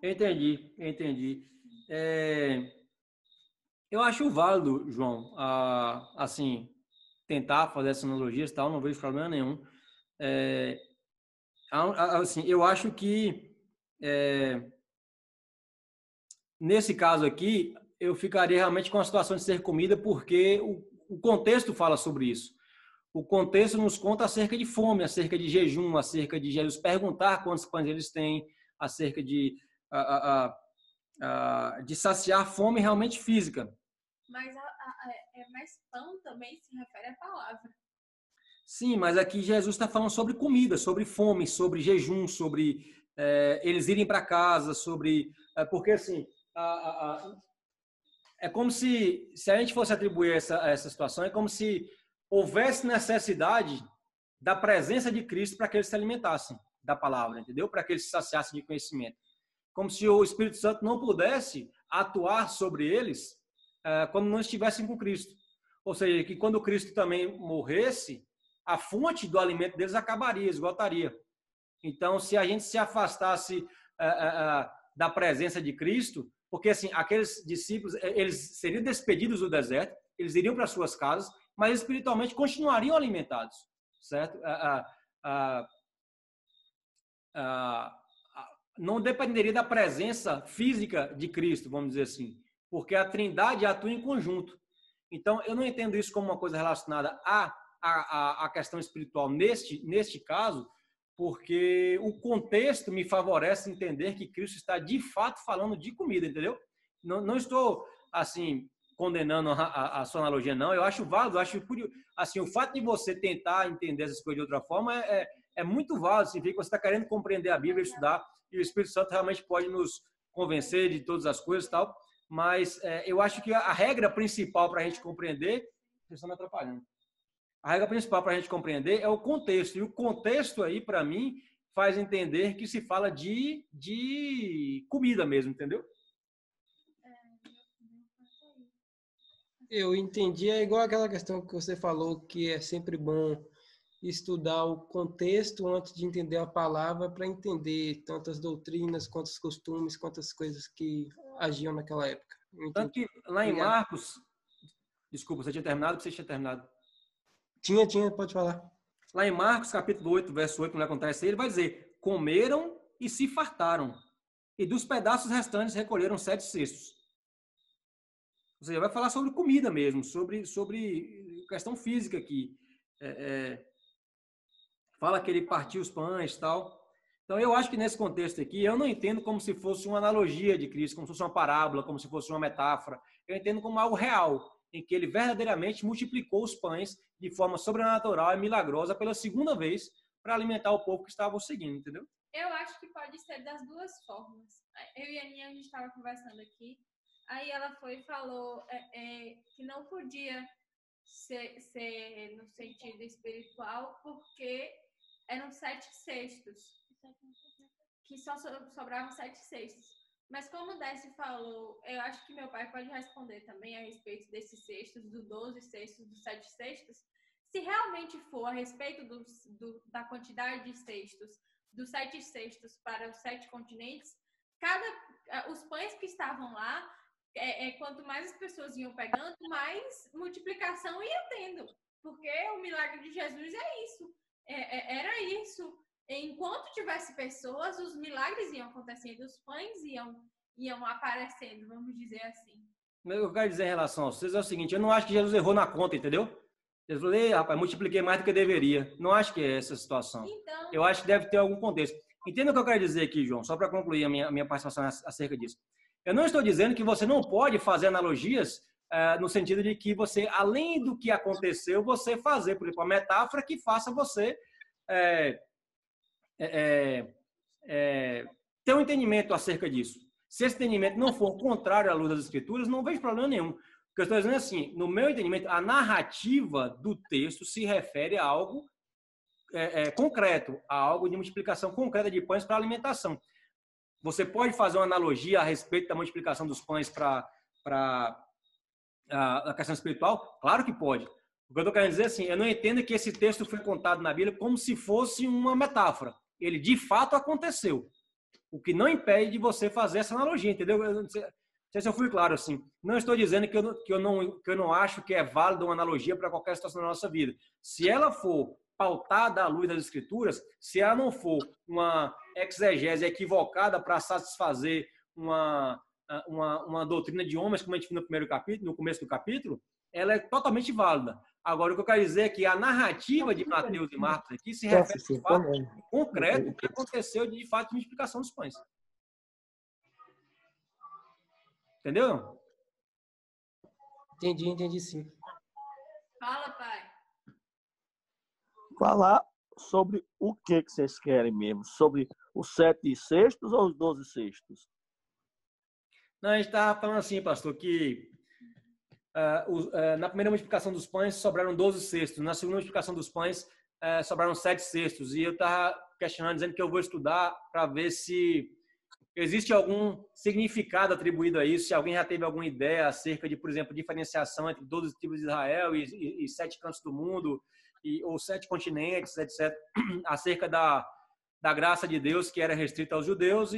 Entendi. Eu acho válido, João, assim, tentar fazer essas analogias, tal, não vejo problema nenhum. Assim, eu acho que nesse caso aqui, eu ficaria realmente com a situação de ser comida, porque o contexto fala sobre isso. O contexto nos conta acerca de fome, acerca de jejum, acerca de Jesus perguntar quantos pães eles têm, acerca de de saciar fome realmente física. Mas mas pão também se refere à palavra. Sim, mas aqui Jesus está falando sobre comida, sobre fome, sobre jejum, sobre eles irem para casa, sobre... porque, assim, é como se a gente fosse atribuir essa situação, é como se houvesse necessidade da presença de Cristo para que eles se alimentassem da palavra, entendeu? Para que eles se saciassem de conhecimento. Como se o Espírito Santo não pudesse atuar sobre eles quando não estivessem com Cristo. Ou seja, que quando Cristo também morresse, a fonte do alimento deles acabaria, esgotaria. Então, se a gente se afastasse da presença de Cristo, porque assim, aqueles discípulos, eles seriam despedidos do deserto, eles iriam para suas casas, mas espiritualmente continuariam alimentados, certo? Não dependeria da presença física de Cristo, vamos dizer assim, porque a Trindade atua em conjunto. Então, eu não entendo isso como uma coisa relacionada à questão espiritual neste caso, porque o contexto me favorece entender que Cristo está de fato falando de comida, entendeu? Não estou, assim, condenando a sua analogia, não. Eu acho válido, eu acho curioso. Assim, o fato de você tentar entender essas coisas de outra forma é muito válido, significa que você está querendo compreender a Bíblia, estudar, e o Espírito Santo realmente pode nos convencer de todas as coisas e tal, mas eu acho que a regra principal para a gente compreender... Vocês estão me atrapalhando. A regra principal para a gente compreender é o contexto. E o contexto aí, para mim, faz entender que se fala de comida mesmo, entendeu? Eu entendi. É igual aquela questão que você falou, que é sempre bom estudar o contexto antes de entender a palavra, para entender tantas doutrinas, quantos costumes, quantas coisas que agiam naquela época. Tanto que lá em Marcos... Desculpa, você tinha terminado? Você tinha terminado? Tinha, pode falar. Lá em Marcos, capítulo 8, verso 8, quando acontece aí, ele vai dizer: comeram e se fartaram, e dos pedaços restantes recolheram 7 cestos. Ou seja, vai falar sobre comida mesmo, sobre questão física aqui. Fala que ele partiu os pães e tal. Então, eu acho que nesse contexto aqui, eu não entendo como se fosse uma analogia de Cristo, como se fosse uma parábola, como se fosse uma metáfora. Eu entendo como algo real, em que ele verdadeiramente multiplicou os pães de forma sobrenatural e milagrosa pela segunda vez para alimentar o povo que estava o seguindo, entendeu? Eu acho que pode ser das duas formas. Eu e a Aninha, a gente estava conversando aqui, aí ela foi e falou que não podia ser no sentido espiritual, porque eram 7 cestos, que só sobravam 7 cestos. Mas como o Décio falou, eu acho que meu pai pode responder também a respeito desses cestos, dos 12 cestos, dos 7 cestos. Se realmente for a respeito da quantidade de cestos, dos 7 cestos para os 7 continentes, os pães que estavam lá, quanto mais as pessoas iam pegando, mais multiplicação ia tendo. Porque o milagre de Jesus é isso. Era isso. Enquanto tivesse pessoas, os milagres iam acontecendo, os pães iam aparecendo, vamos dizer assim. O que eu quero dizer em relação a vocês é o seguinte: eu não acho que Jesus errou na conta, entendeu? Eu falei, rapaz, multipliquei mais do que deveria. Não acho que é essa a situação. Então, eu acho que deve ter algum contexto. Entenda o que eu quero dizer aqui, João, só para concluir a minha participação acerca disso. Eu não estou dizendo que você não pode fazer analogias no sentido de que você, além do que aconteceu, você fazer, por exemplo, uma metáfora que faça você ter um entendimento acerca disso. Se esse entendimento não for contrário à luz das Escrituras, não vejo problema nenhum. O que eu estou dizendo é assim, no meu entendimento, a narrativa do texto se refere a algo concreto, a algo de multiplicação concreta de pães para alimentação. Você pode fazer uma analogia a respeito da multiplicação dos pães para a questão espiritual? Claro que pode. O que eu estou querendo dizer é assim, eu não entendo que esse texto foi contado na Bíblia como se fosse uma metáfora. Ele de fato aconteceu. O que não impede de você fazer essa analogia, entendeu? Eu não sei se eu fui claro assim. Não estou dizendo que eu não acho que é válido uma analogia para qualquer situação da nossa vida. Se ela for pautada à luz das Escrituras, se ela não for uma exegese equivocada para satisfazer uma doutrina de homens, como a gente viu no começo do capítulo, ela é totalmente válida. Agora, o que eu quero dizer é que a narrativa de Mateus e Marcos aqui se refere ao fato concreto que aconteceu de fato de multiplicação dos pães. Entendeu? Entendi sim. Fala, pai. Falar sobre o que vocês querem mesmo? Sobre os 7 cestos ou os 12 cestos? Não, a gente estava falando assim, pastor, que na primeira multiplicação dos pães sobraram 12 cestos, na segunda multiplicação dos pães sobraram 7 cestos. E eu estava questionando, dizendo que eu vou estudar para ver se existe algum significado atribuído a isso, se alguém já teve alguma ideia acerca de, por exemplo, diferenciação entre 12 tribos de Israel e 7 cantos do mundo, ou 7 continentes, etc., acerca da graça de Deus que era restrita aos judeus,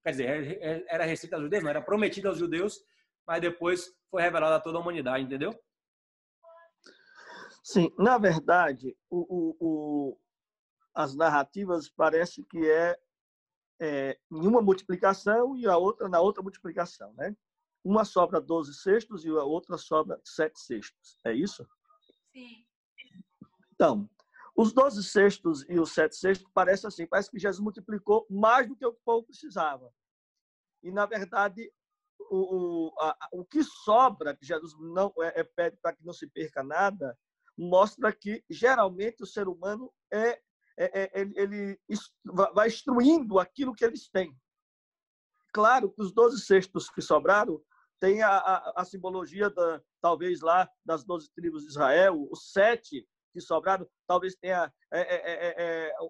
quer dizer, era restrita aos judeus, não, era prometida aos judeus, mas depois foi revelada a toda a humanidade, entendeu? Sim, na verdade, as narrativas parece que em uma multiplicação e a outra na outra multiplicação, né? Uma sobra 12 cestos e a outra sobra 7 cestos. É isso? Sim. Então, os 12 cestos e os 7 cestos parece que Jesus multiplicou mais do que o povo precisava. E, na verdade, o que sobra, que Jesus não pede para que não se perca nada, mostra que, geralmente, o ser humano ele vai instruindo aquilo que eles têm. Claro que os 12 cestos que sobraram têm a simbologia, talvez, lá das 12 tribos de Israel, os 7 que sobraram, talvez tenha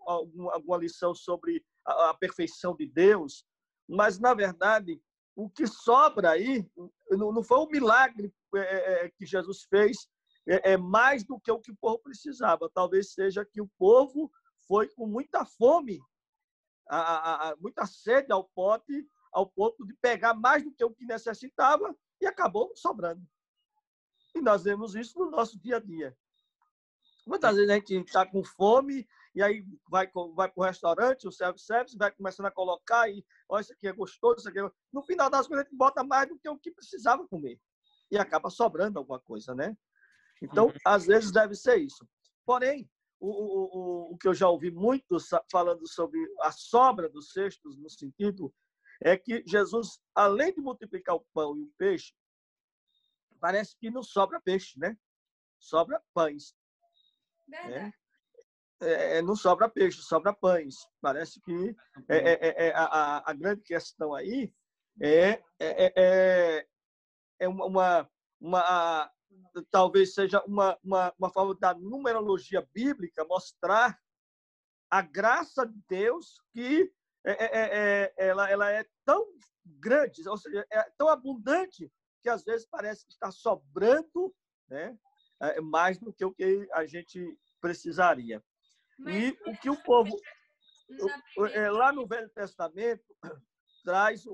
alguma lição sobre a perfeição de Deus, mas, na verdade, o que sobra aí não foi um milagre que Jesus fez, mais do que o que o povo precisava. Talvez seja que o povo foi com muita fome, muita sede ao ponto de pegar mais do que o que necessitava e acabou sobrando. E nós vemos isso no nosso dia a dia. Muitas vezes a gente está com fome e aí vai para o restaurante, o self-service, vai começando a colocar e olha, isso aqui é gostoso, isso aqui é... No final das coisas, a gente bota mais do que o que precisava comer. E acaba sobrando alguma coisa, né? Então, às vezes deve ser isso. Porém, o que eu já ouvi muito falando sobre a sobra dos cestos, no sentido, é que Jesus, além de multiplicar o pão e o peixe, parece que não sobra peixe, né? Sobra pães. Verdade. Não sobra peixe, sobra pães. Parece que a grande questão aí é talvez seja uma forma da numerologia bíblica mostrar a graça de Deus que ela é tão grande, ou seja, é tão abundante que às vezes parece que está sobrando, né, mais do que o que a gente precisaria. E o que o povo lá no Velho Testamento traz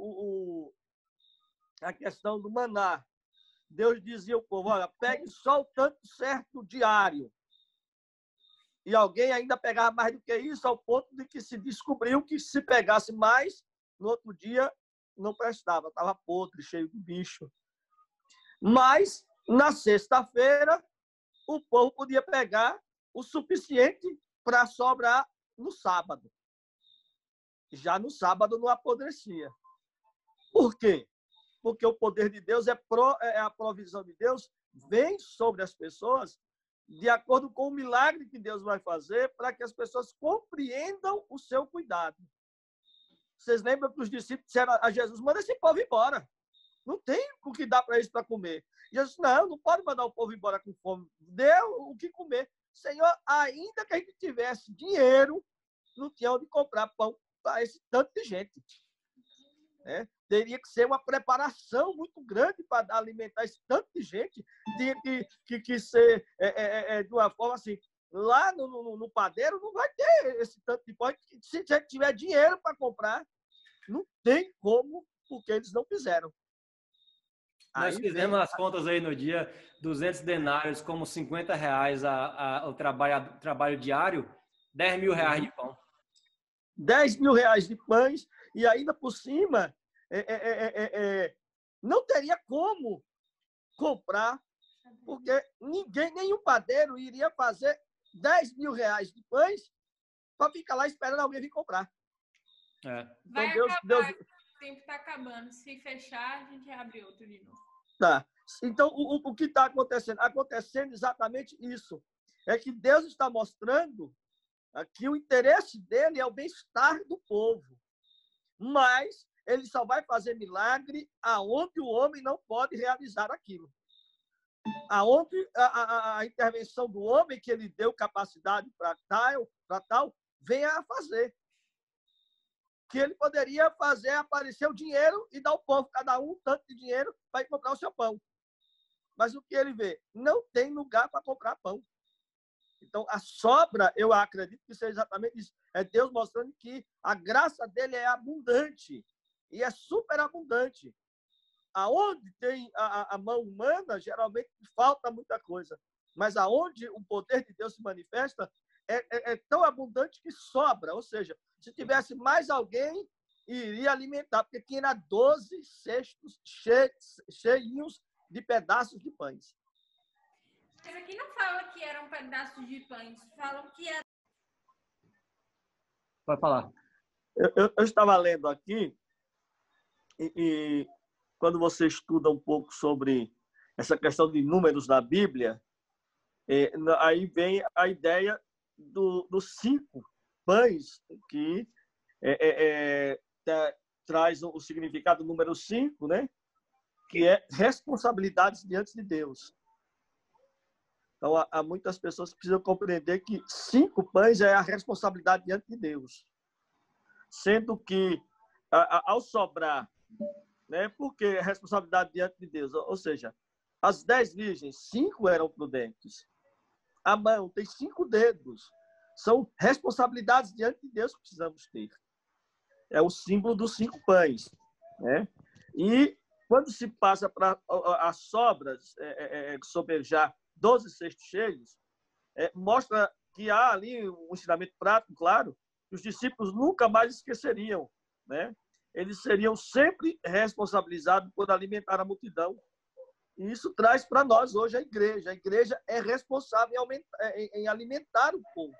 a questão do maná. Deus dizia ao povo, olha, pegue só o tanto certo diário. E alguém ainda pegava mais do que isso, ao ponto de que se descobriu que se pegasse mais, no outro dia não prestava, estava podre, cheio de bicho. Mas, na sexta-feira, o povo podia pegar o suficiente para sobrar no sábado. Já no sábado não apodrecia. Por quê? Porque o poder de Deus a provisão de Deus vem sobre as pessoas de acordo com o milagre que Deus vai fazer para que as pessoas compreendam o seu cuidado. Vocês lembram que os discípulos disseram a Jesus, manda esse povo embora. Não tem o que dar para eles para comer. Jesus, não pode mandar o povo embora com fome. Deu o que comer. Senhor, ainda que a gente tivesse dinheiro, não tinha onde comprar pão para esse tanto de gente. Teria que ser uma preparação muito grande para alimentar esse tanto de gente. Tinha que ser de uma forma assim. Lá no padeiro não vai ter esse tanto de pão. Se tiver dinheiro para comprar, não tem como, porque eles não fizeram. Nós fizemos as contas aí no dia, 200 denários como R$50 o trabalho diário, R$10.000 de pão. R$10.000 de pães e ainda por cima não teria como comprar, porque nenhum padeiro iria fazer R$10.000 de pães para ficar lá esperando alguém vir comprar. Vai Então, acabar. tempo está acabando. Se fechar, a gente abre outro de novo. Tá. Então, o que está acontecendo? Acontecendo exatamente isso. É que Deus está mostrando que o interesse dele é o bem-estar do povo. Mas ele só vai fazer milagre aonde o homem não pode realizar aquilo. Aonde a intervenção do homem, que ele deu capacidade para tal, venha a fazer. Que ele poderia fazer aparecer o dinheiro e dar ao povo, cada um, tanto de dinheiro para ir comprar o seu pão. Mas o que ele vê? Não tem lugar para comprar pão. Então, a sobra, eu acredito que seja exatamente isso. É Deus mostrando que a graça dele é abundante. E é superabundante. Aonde tem a mão humana, geralmente falta muita coisa. Mas aonde o poder de Deus se manifesta, é tão abundante que sobra. Ou seja, se tivesse mais alguém, iria alimentar. Porque tinha 12 cestos cheios de pedaços de pães. Mas aqui não fala que eram pedaços de pães. Falam que era... Pode falar. Eu estava lendo aqui e quando você estuda um pouco sobre essa questão de números da Bíblia, aí vem a ideia dos 5 pães, que traz o significado número 5, né? Que é responsabilidades diante de Deus. Então, há muitas pessoas que precisam compreender que 5 pães é a responsabilidade diante de Deus. Sendo que, ao sobrar, né, porque é responsabilidade diante de Deus, ou seja, as 10 virgens, 5 eram prudentes. A mão tem 5 dedos. São responsabilidades diante de Deus que precisamos ter. É o símbolo dos 5 pães. Né? E quando se passa para as sobras, sobejar 12 cestos cheios, mostra que há ali um ensinamento prático, claro, que os discípulos nunca mais esqueceriam. Né? Eles seriam sempre responsabilizados por alimentar a multidão. E isso traz para nós hoje a igreja. A igreja é responsável em alimentar o povo.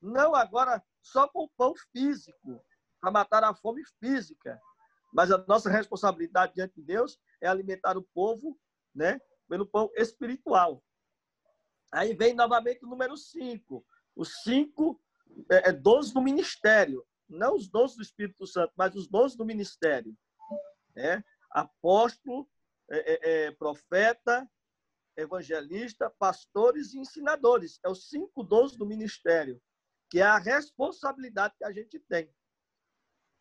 Não agora só com o pão físico, para matar a fome física. Mas a nossa responsabilidade diante de Deus é alimentar o povo, né, pelo pão espiritual. Aí vem novamente o número 5. Os 5 dons do ministério. Não os dons do Espírito Santo, mas os dons do ministério. Apóstolo, profeta, evangelista, pastores e ensinadores. É os 5 dons do ministério, que é a responsabilidade que a gente tem.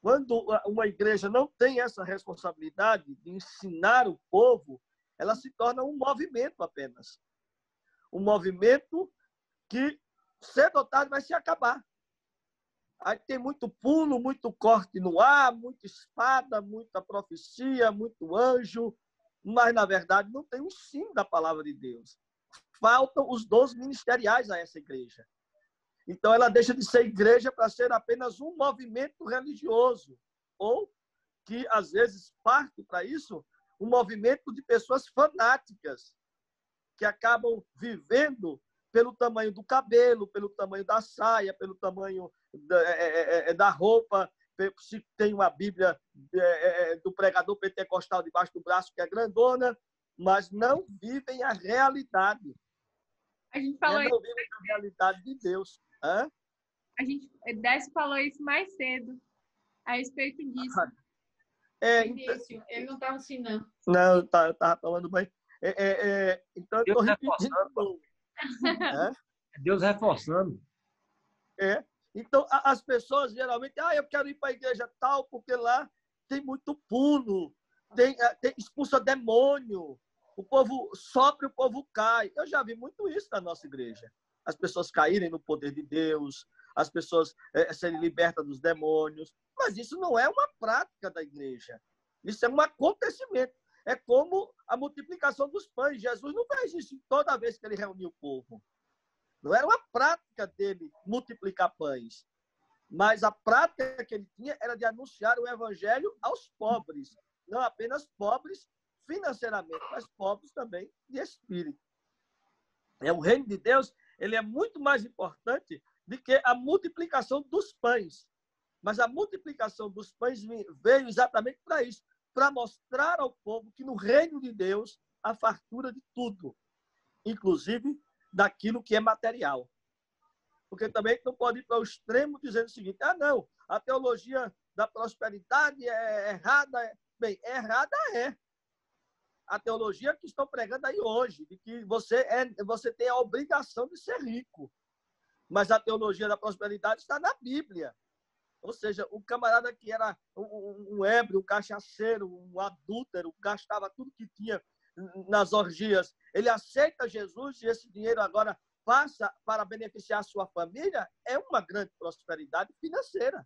Quando uma igreja não tem essa responsabilidade de ensinar o povo, ela se torna um movimento apenas. Um movimento que, cedo ou tarde, vai se acabar. Aí tem muito pulo, muito corte no ar, muita espada, muita profecia, muito anjo, mas, na verdade, não tem o ensino da palavra de Deus. Faltam os dons ministeriais a essa igreja. Então, ela deixa de ser igreja para ser apenas um movimento religioso, ou que, às vezes, parte para isso, um movimento de pessoas fanáticas, que acabam vivendo pelo tamanho do cabelo, pelo tamanho da saia, pelo tamanho da roupa, se tem uma Bíblia do pregador pentecostal debaixo do braço, que é grandona, mas não vivem a realidade. A gente falou não vivem a realidade de Deus. Hã? Décio falou isso mais cedo, a respeito disso. Ele não estava assim, não. Não, eu estava falando bem. Então, eu estou repetindo. Deus reforçando. Então, as pessoas geralmente, eu quero ir para a igreja tal, porque lá tem muito pulo, tem expulsa demônio, o povo sofre, o povo cai. Eu já vi muito isso na nossa igreja. As pessoas caírem no poder de Deus, as pessoas serem libertas dos demônios. Mas isso não é uma prática da igreja. Isso é um acontecimento. É como a multiplicação dos pães. Jesus não fez isso toda vez que ele reuniu o povo. Não era uma prática dele multiplicar pães. Mas a prática que ele tinha era de anunciar o evangelho aos pobres. Não apenas pobres financeiramente, mas pobres também de espírito. O reino de Deus, ele é muito mais importante do que a multiplicação dos pães. Mas a multiplicação dos pães veio exatamente para isso, para mostrar ao povo que no reino de Deus há fartura de tudo, inclusive daquilo que é material. Porque também não pode ir para o extremo dizendo o seguinte: ah, não, a teologia da prosperidade é errada. Bem, errada é a teologia que estão pregando aí hoje, de que você tem a obrigação de ser rico. Mas a teologia da prosperidade está na Bíblia. Ou seja, o camarada que era um ébrio, um cachaceiro, um adúltero, gastava tudo que tinha nas orgias, ele aceita Jesus e esse dinheiro agora passa para beneficiar a sua família, é uma grande prosperidade financeira.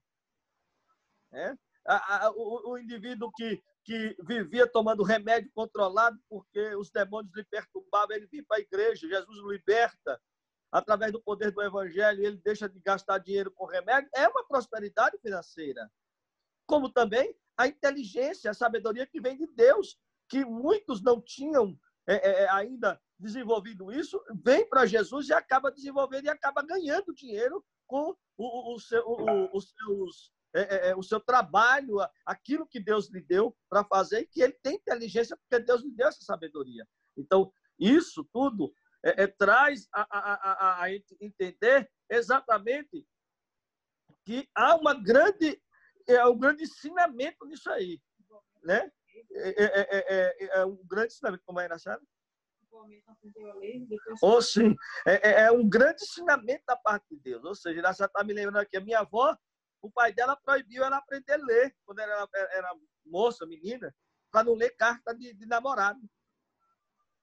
O indivíduo que vivia tomando remédio controlado porque os demônios lhe perturbavam, ele vinha para a igreja, Jesus o liberta através do poder do evangelho, ele deixa de gastar dinheiro com remédio, é uma prosperidade financeira. Como também a inteligência, a sabedoria que vem de Deus, que muitos não tinham ainda desenvolvido isso, vem para Jesus e acaba desenvolvendo e acaba ganhando dinheiro com o seu trabalho, aquilo que Deus lhe deu para fazer, e que ele tem inteligência porque Deus lhe deu essa sabedoria. Então, isso tudo traz a entender exatamente que há um grande ensinamento nisso aí, né? Um grande ensinamento, como é, Nachara? Ou sim, um grande ensinamento da parte de Deus. Ou seja, ela está me lembrando aqui, a minha avó, o pai dela proibiu ela aprender a ler quando ela era moça, menina, para não ler carta de namorado.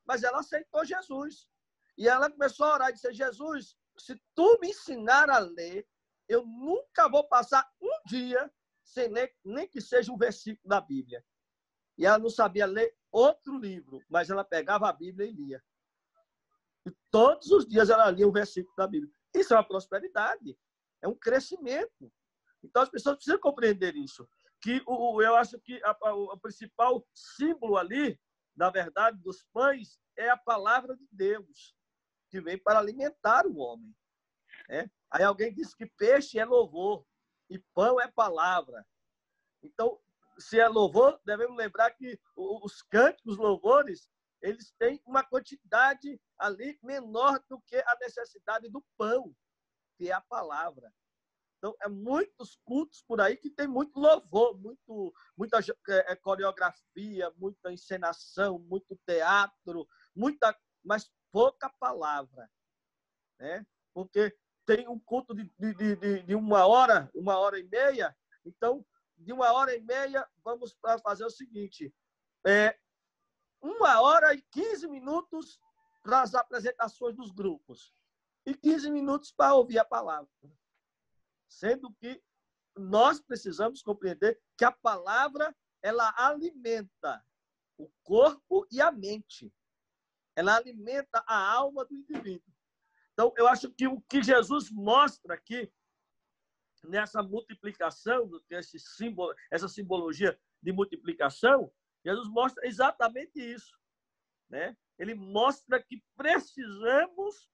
Mas ela aceitou Jesus. E ela começou a orar e disse: Jesus, se tu me ensinar a ler, eu nunca vou passar um dia sem ler, nem que seja um versículo da Bíblia. E ela não sabia ler outro livro, mas ela pegava a Bíblia e lia. E todos os dias ela lia um versículo da Bíblia. Isso é uma prosperidade, é um crescimento. Então as pessoas precisam compreender isso. Que eu acho que o principal símbolo ali, na verdade, dos pães, é a palavra de Deus, que vem para alimentar o homem. Aí alguém diz que peixe é louvor e pão é palavra. Então, se é louvor, devemos lembrar que os cânticos, louvores, eles têm uma quantidade ali menor do que a necessidade do pão, que é a palavra. Então, muitos cultos por aí que tem muito louvor, muita coreografia, muita encenação, muito teatro, mas pouca palavra, né? Porque tem um culto de 1 hora e meia, então, de 1 hora e meia, vamos para fazer o seguinte: 1 hora e 15 minutos para as apresentações dos grupos e 15 minutos para ouvir a palavra. Sendo que nós precisamos compreender que a palavra, ela alimenta o corpo e a mente. Ela alimenta a alma do indivíduo. Então, eu acho que o que Jesus mostra aqui, nessa multiplicação, essa simbologia de multiplicação, Jesus mostra exatamente isso, né? Ele mostra que precisamos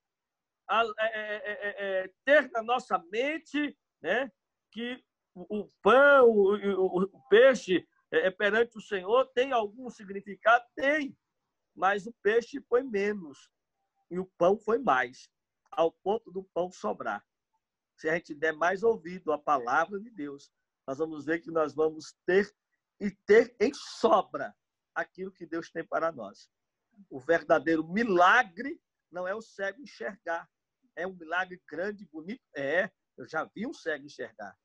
ter na nossa mente, né, que o pão, o peixe perante o Senhor tem algum significado? Tem, mas o peixe foi menos e o pão foi mais, ao ponto do pão sobrar. Se a gente der mais ouvido à palavra de Deus, nós vamos ver que nós vamos ter em sobra aquilo que Deus tem para nós. O verdadeiro milagre não é o cego enxergar. É um milagre grande, bonito? Eu já vi um cego enxergar.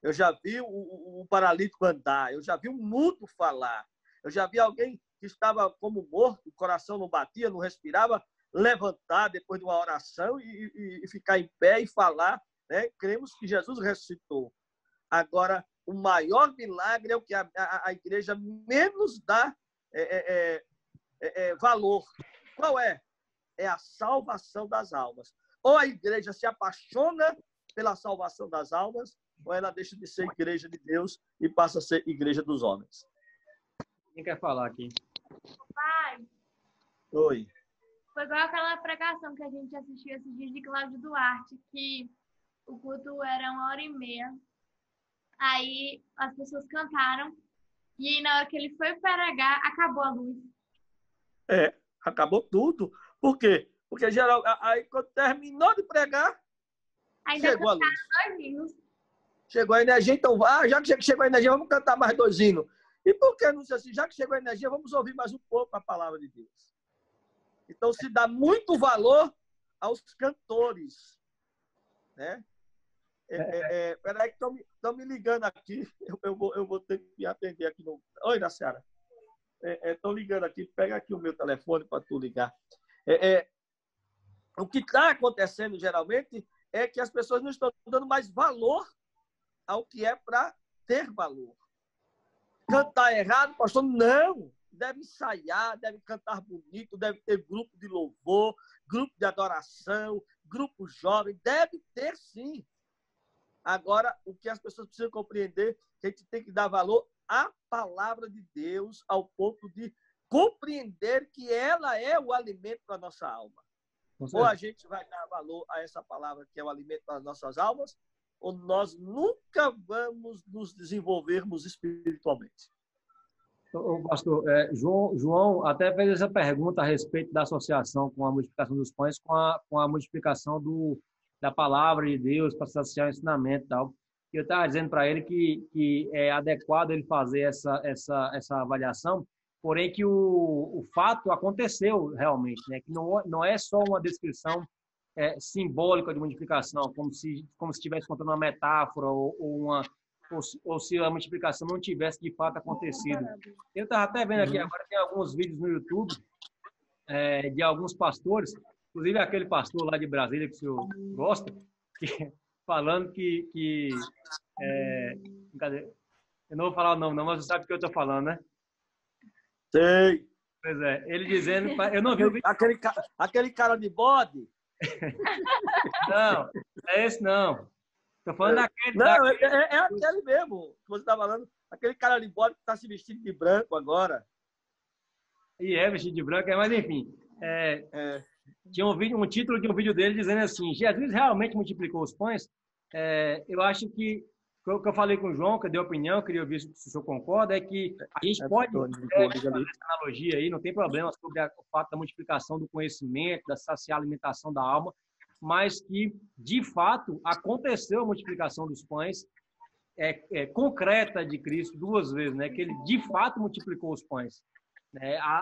Eu já vi o paralítico andar. Eu já vi um mudo falar. Eu já vi alguém que estava como morto, o coração não batia, não respirava, levantar depois de uma oração e ficar em pé e falar, né? Cremos que Jesus ressuscitou. Agora, o maior milagre é o que a igreja menos dá valor. Qual é? É a salvação das almas. Ou a igreja se apaixona pela salvação das almas, ou ela deixa de ser igreja de Deus e passa a ser igreja dos homens. Quem quer falar aqui? Pai, Oi. foi igual aquela pregação que a gente assistiu esses dias de Cláudio Duarte, que o culto era 1 hora e meia Aí as pessoas cantaram. E aí, na hora que ele foi pregar, acabou a luz. Acabou tudo. Por quê? Porque geral, aí quando terminou de pregar, Ainda chegou a luz. cantaram 2 hinos. Chegou a energia, então, já que chegou a energia, vamos cantar mais 2 hinos. E por que não sei assim? Já que chegou a energia, vamos ouvir mais um pouco a palavra de Deus. Então, se dá muito valor aos cantores, né? Peraí que estão me ligando aqui. Eu vou ter que atender aqui. Oi, Naciara. Estão ligando aqui. Pega aqui o meu telefone para tu ligar. O que está acontecendo, geralmente, é que as pessoas não estão dando mais valor ao que é para ter valor. Cantar errado, pastor? Não. Deve ensaiar, deve cantar bonito, deve ter grupo de louvor, grupo de adoração, grupo jovem. Deve ter, sim. Agora, o que as pessoas precisam compreender, que a gente tem que dar valor à palavra de Deus, ao ponto de compreender que ela é o alimento para a nossa alma. Ou a gente vai dar valor a essa palavra que é o alimento para as nossas almas, ou nós nunca vamos nos desenvolvermos espiritualmente. O pastor, João até fez essa pergunta a respeito da associação com a multiplicação dos pães, com a multiplicação da palavra de Deus para associar o ensinamento e tal. E eu estava dizendo para ele que é adequado ele fazer essa avaliação, porém que o fato aconteceu realmente, né? Que não é só uma descrição simbólica de multiplicação, como se estivesse contando uma metáfora ou se a multiplicação não tivesse de fato acontecido. Eu estava até vendo aqui agora, tem alguns vídeos no YouTube de alguns pastores, inclusive aquele pastor lá de Brasília que o senhor gosta, falando que eu não vou falar o nome não, mas você sabe o que eu estou falando, né? Sei. Pois é, ele dizendo, eu não vi o vídeo. Aquele cara de bode? Não, é esse não. Estou falando daquele. Não, é aquele mesmo que você está falando. Aquele cara de bode que está se vestindo de branco agora. E vestido de branco, mas enfim. Tinha um título de um vídeo dele dizendo assim: Jesus realmente multiplicou os pães. Eu acho que o que eu falei com o João, que eu dei opinião, queria ouvir se o senhor concorda, é que a gente pode fazer essa analogia aí, não tem problema sobre o fato da multiplicação do conhecimento, da saciar a alimentação da alma, mas que, de fato, aconteceu a multiplicação dos pães concreta de Cristo 2 vezes, né? Que ele, de fato, multiplicou os pães.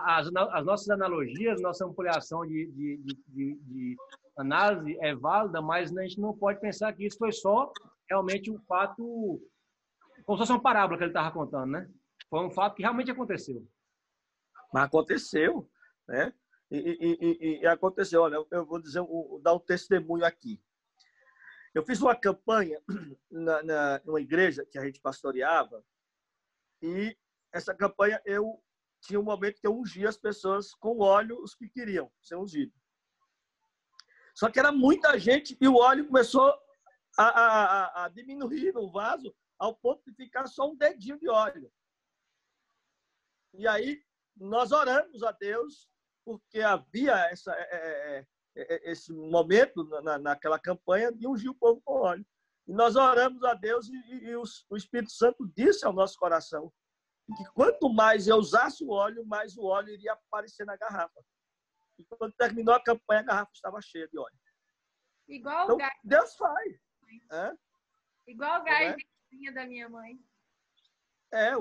As nossas analogias, nossa ampliação de análise é válida, mas a gente não pode pensar que isso foi só realmente um fato, como se fosse uma parábola que ele estava contando, né? Foi um fato que realmente aconteceu. Mas aconteceu, né? E aconteceu. Olha, eu vou dar um testemunho aqui. Eu fiz uma campanha numa igreja que a gente pastoreava, e essa campanha tinha um momento que eu ungia as pessoas com óleo, os que queriam ser ungidos. Só que era muita gente e o óleo começou a diminuir no vaso ao ponto de ficar só um dedinho de óleo. E aí nós oramos a Deus porque havia esse momento naquela campanha de ungir o povo com óleo. E nós oramos a Deus e o Espírito Santo disse ao nosso coração que quanto mais eu usasse o óleo, mais o óleo iria aparecer na garrafa. E quando terminou a campanha, a garrafa estava cheia de óleo. Igual então, o gás. Deus faz. Igual o gás de cozinha da minha mãe.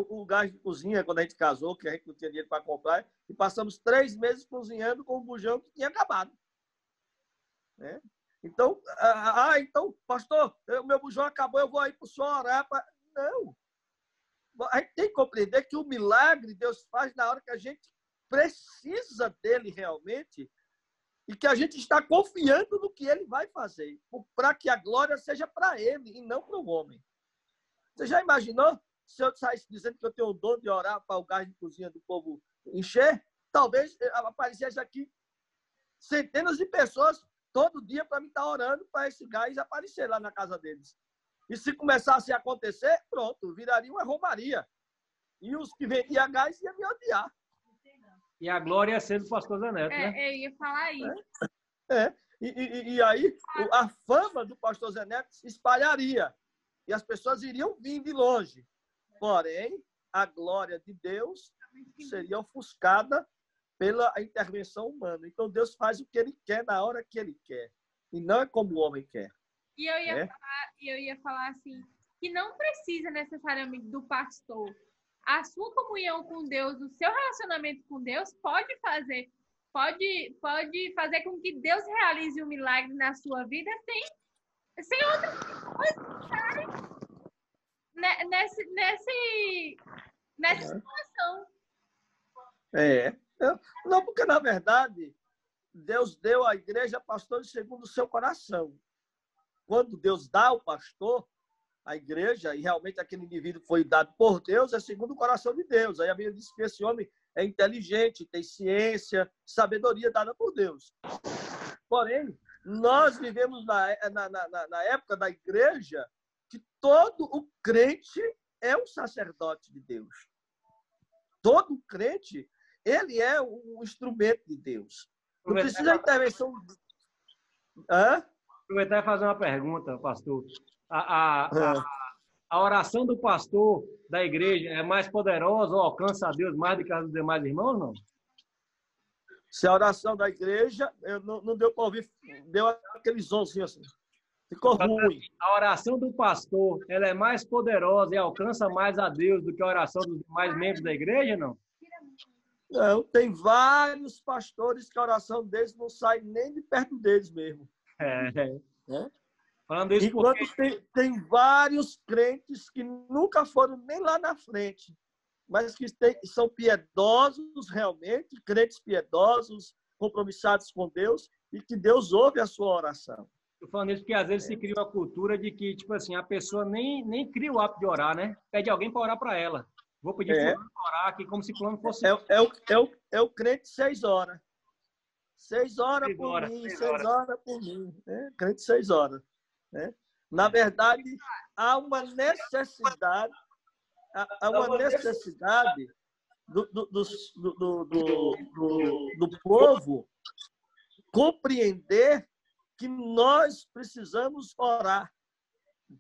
O gás de cozinha, quando a gente casou, que a gente não tinha dinheiro para comprar, e passamos 3 meses cozinhando com um bujão que tinha acabado. Né? Então, então, pastor, o meu bujão acabou, eu vou aí para o senhor orar. Não. A gente tem que compreender que o milagre Deus faz na hora que a gente precisa dele realmente e que a gente está confiando no que ele vai fazer, para que a glória seja para ele e não para o homem. Você já imaginou se eu saísse dizendo que eu tenho o dom de orar para o gás de cozinha do povo encher? Talvez aparecesse aqui centenas de pessoas todo dia para me estar orando para esse gás aparecer lá na casa deles. E se começasse a acontecer, pronto, viraria uma romaria. E os que vendiam gás iam me odiar. E a glória ia ser do pastor Zé Neto, né? Eu ia falar isso. E aí, a fama do pastor Zé Neto se espalharia. e as pessoas iriam vir de longe. Porém, a glória de Deus seria ofuscada pela intervenção humana. Então, Deus faz o que Ele quer na hora que Ele quer. E não é como o homem quer. E eu ia falar assim, que não precisa necessariamente do pastor. A sua comunhão com Deus, o seu relacionamento com Deus pode fazer com que Deus realize um milagre na sua vida sem outras pessoas estarem nessa situação. Não, porque, na verdade, Deus deu à igreja pastores segundo o seu coração. Quando Deus dá ao pastor, a igreja, e realmente aquele indivíduo foi dado por Deus, é segundo o coração de Deus. Aí a Bíblia diz que esse homem é inteligente, tem ciência, sabedoria dada por Deus. Porém, nós vivemos na época da igreja que todo o crente é um sacerdote de Deus. Todo crente, ele é um instrumento de Deus. Não precisa de intervenção. Aproveitar e fazer uma pergunta, pastor. A oração do pastor da igreja é mais poderosa ou alcança a Deus mais do que as dos demais irmãos, não? Se a oração da igreja, não deu para ouvir, deu aquele zonzinho assim. Ficou ruim. A oração do pastor, ela é mais poderosa e alcança mais a Deus do que a oração dos demais membros da igreja, não? Não, tem vários pastores que a oração deles não sai nem de perto deles mesmo. Falando isso enquanto porque... tem vários crentes que nunca foram nem lá na frente, mas que são piedosos realmente, crentes piedosos, compromissados com Deus, e que Deus ouve a sua oração. Estou falando isso porque às vezes se cria uma cultura de que, tipo assim, a pessoa nem cria o hábito de orar, né? Pede alguém para orar para ela. Vou pedir fulano para orar aqui, como se fulano fosse... É o crente 6 horas. 6 horas por mim, 6 horas por mim. Crente 6 horas. Na verdade, há uma necessidade do povo compreender que nós precisamos orar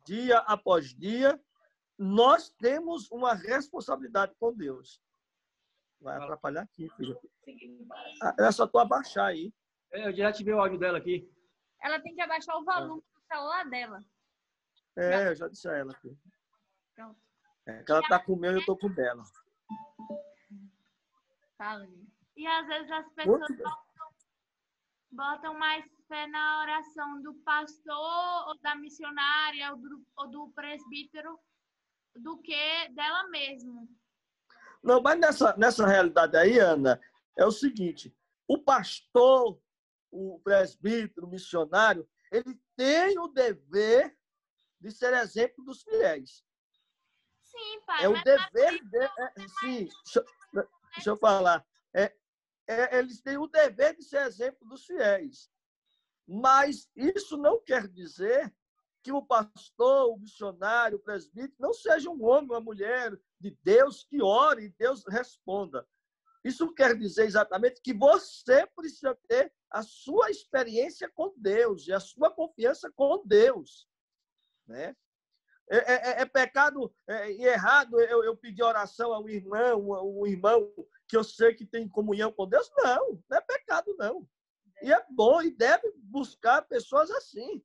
dia após dia. Nós temos uma responsabilidade com Deus. Vai atrapalhar aqui, filho. É só tu abaixar aí. Eu já ativei o áudio dela aqui. Ela tem que abaixar o volume do celular dela. Eu já disse a ela aqui. Pronto. Que ela tá com o meu e eu tô com o dela. Fala, e às vezes as pessoas botam mais fé na oração do pastor ou da missionária ou do presbítero do que dela mesma. Não, mas nessa realidade aí, Ana, é o seguinte: o pastor, o presbítero, o missionário, ele tem o dever de ser exemplo dos fiéis. Sim, pai. É o dever dele. Sim, deixa eu falar. Eles têm o dever de ser exemplo dos fiéis. Mas isso não quer dizer que o pastor, o missionário, o presbítero não seja um homem, uma mulher de Deus que ore e Deus responda. Isso quer dizer exatamente que você precisa ter a sua experiência com Deus e a sua confiança com Deus. Né? É pecado e errado eu pedir oração a um irmão que eu sei que tem comunhão com Deus? Não é pecado, não. E é bom e deve buscar pessoas assim,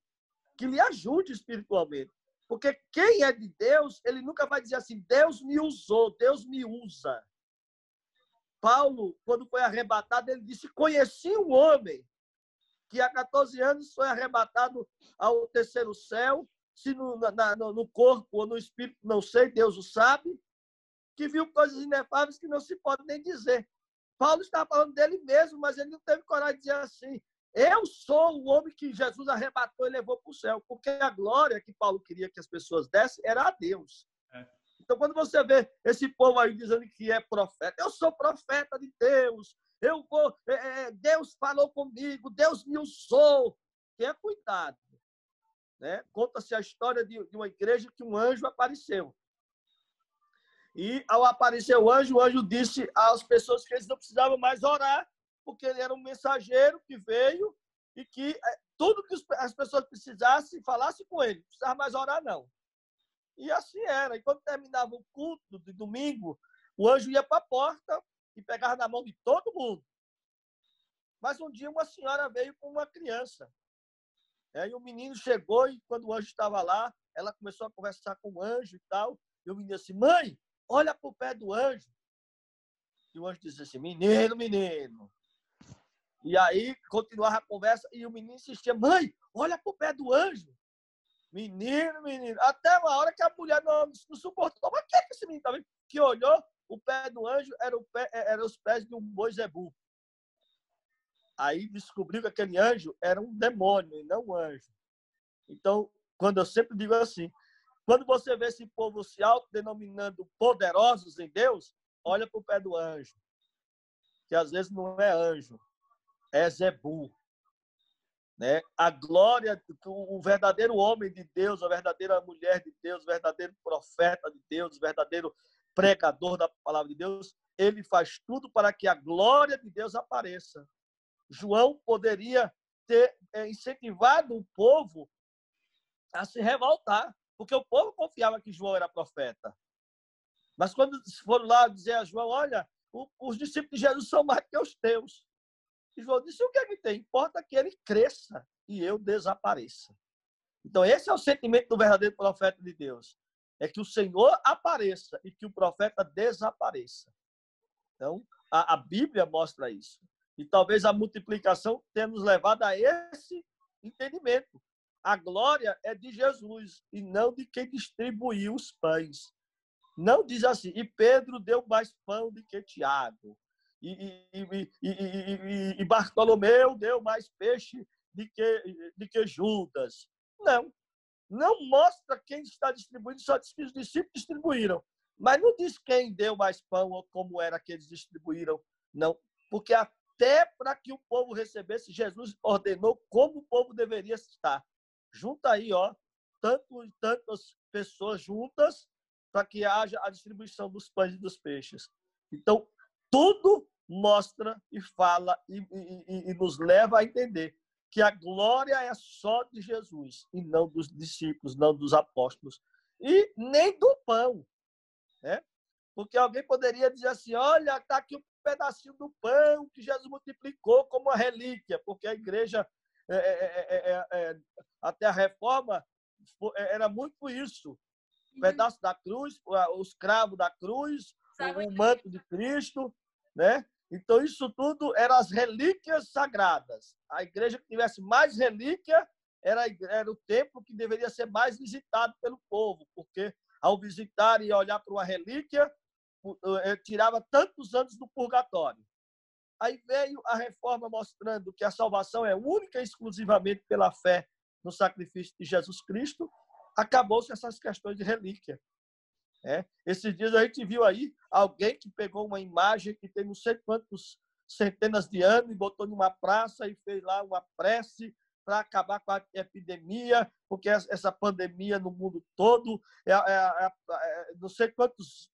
que lhe ajude espiritualmente. Porque quem é de Deus, ele nunca vai dizer assim: Deus me usou, Deus me usa. Paulo, quando foi arrebatado, ele disse: conheci um homem que há 14 anos foi arrebatado ao terceiro céu, se no corpo ou no espírito, não sei, Deus o sabe, que viu coisas inefáveis que não se pode nem dizer. Paulo estava falando dele mesmo, mas ele não teve coragem de dizer assim: eu sou o homem que Jesus arrebatou e levou para o céu, porque a glória que Paulo queria que as pessoas dessem era a Deus. Então, quando você vê esse povo aí dizendo que é profeta, eu sou profeta de Deus, Deus falou comigo, Deus me usou. Tenha cuidado. Né? Conta-se a história de uma igreja que um anjo apareceu. E, ao aparecer o anjo disse às pessoas que eles não precisavam mais orar, porque ele era um mensageiro que veio e que tudo que as pessoas precisassem, falasse com ele. Não precisava mais orar, não. E assim era. E quando terminava o culto de domingo, o anjo ia para a porta e pegava na mão de todo mundo. Mas um dia uma senhora veio com uma criança. E o menino chegou e quando o anjo estava lá, ela começou a conversar com o anjo e tal. E o menino disse, mãe, olha para o pé do anjo. E o anjo disse assim, menino, menino. E aí continuava a conversa e o menino insistia, mãe, olha para o pé do anjo. Menino, menino. Até uma hora que a mulher não suportou. Mas o que é que esse menino tá vendo? Que olhou, o pé do anjo era os pés de um boi zebu. Aí descobriu que aquele anjo era um demônio e não um anjo. Então, quando eu sempre digo assim, quando você vê esse povo se autodenominando poderosos em Deus, olha para o pé do anjo. Que às vezes não é anjo, é zebu. Né? A glória, o verdadeiro homem de Deus, a verdadeira mulher de Deus, o verdadeiro profeta de Deus, o verdadeiro pregador da palavra de Deus, ele faz tudo para que a glória de Deus apareça. João poderia ter incentivado o povo a se revoltar, porque o povo confiava que João era profeta. Mas quando foram lá dizer a João, olha, os discípulos de Jesus são mais que os teus. E João disse, o que é que tem? Importa que ele cresça e eu desapareça. Então, esse é o sentimento do verdadeiro profeta de Deus. É que o Senhor apareça e que o profeta desapareça. Então, a Bíblia mostra isso. E talvez a multiplicação tenha nos levado a esse entendimento. A glória é de Jesus e não de quem distribuiu os pães. Não diz assim, e Pedro deu mais pão do que Tiago. E Bartolomeu deu mais peixe do que Judas. Não mostra quem está distribuindo, só diz que os discípulos distribuíram. Mas não diz quem deu mais pão ou como era que eles distribuíram. Não, porque até para que o povo recebesse, Jesus ordenou como o povo deveria estar. Junta aí, tantas pessoas juntas para que haja a distribuição dos pães e dos peixes. Então, tudo mostra e fala e nos leva a entender que a glória é só de Jesus e não dos discípulos, não dos apóstolos e nem do pão, né? Porque alguém poderia dizer assim, olha, está aqui um pedacinho do pão que Jesus multiplicou como uma relíquia, porque a igreja, até a reforma, era muito isso. Um pedaço da cruz, os cravos da cruz, o manto de Cristo, né? Então, isso tudo eram as relíquias sagradas. A igreja que tivesse mais relíquia era o templo que deveria ser mais visitado pelo povo, porque ao visitar e olhar para uma relíquia, tirava tantos anos do purgatório. Aí veio a reforma mostrando que a salvação é única e exclusivamente pela fé no sacrifício de Jesus Cristo. Acabou-se essas questões de relíquia. Esses dias a gente viu aí alguém que pegou uma imagem que tem não sei quantos centenas de anos e botou numa praça e fez lá uma prece para acabar com a epidemia, porque essa pandemia no mundo todo, não sei quantos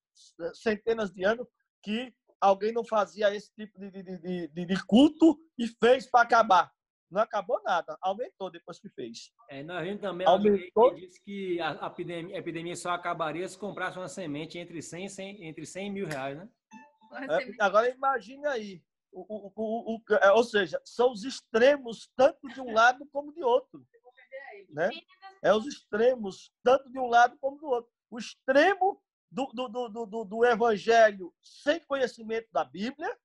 centenas de anos que alguém não fazia esse tipo de culto e fez para acabar. Não acabou nada, aumentou depois que fez. Nós vimos também aumentou. Alguém que disse que a epidemia só acabaria se comprasse uma semente entre 100 e mil reais, né? Agora imagine aí, ou seja, são os extremos tanto de um lado como de outro. Né? É os extremos, tanto de um lado como do outro. O extremo do evangelho sem conhecimento da Bíblia,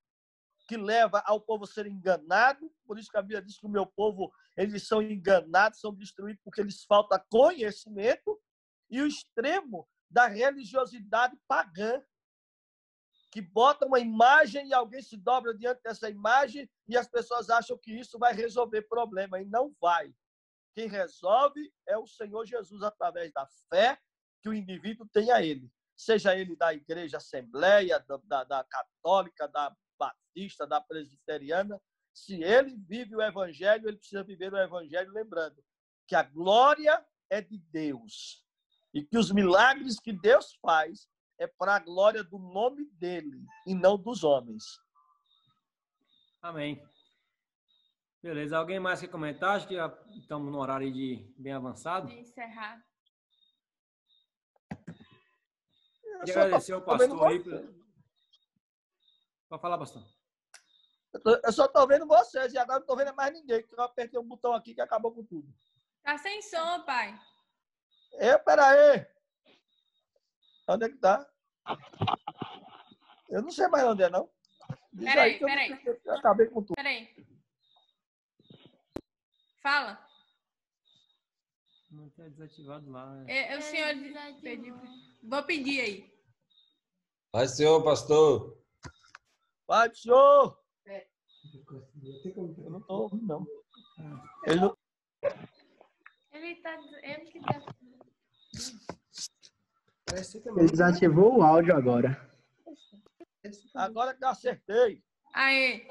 que leva ao povo a ser enganado. Por isso que a Bíblia diz que o meu povo, eles são enganados, são destruídos porque lhes falta conhecimento. E o extremo da religiosidade pagã, que bota uma imagem e alguém se dobra diante dessa imagem e as pessoas acham que isso vai resolver problema. E não vai. Quem resolve é o Senhor Jesus através da fé que o indivíduo tem a Ele. Seja ele da igreja assembleia, da católica, da batista, da presbiteriana. Se ele vive o evangelho, ele precisa viver o evangelho lembrando que a glória é de Deus e que os milagres que Deus faz é para a glória do nome dele e não dos homens. Amém. Beleza. Alguém mais quer comentar? Acho que já estamos no horário bem avançado. De encerrar. Queria agradecer ao pastor aí. Pode falar, pastor. Eu só estou vendo vocês e agora não estou vendo mais ninguém, porque eu apertei um botão aqui que acabou com tudo. Tá sem som, pai. Peraí. Onde é que tá? Eu não sei mais onde é, não. Diz aí que eu acabei com tudo. Peraí. Fala. Não tá desativado lá. O senhor pediu. Vou pedir aí. Vai, senhor pastor. Vai, senhor. Eu não estou ouvindo, não. Ele que tá... Ele desativou o áudio agora. Agora que eu acertei. Aê.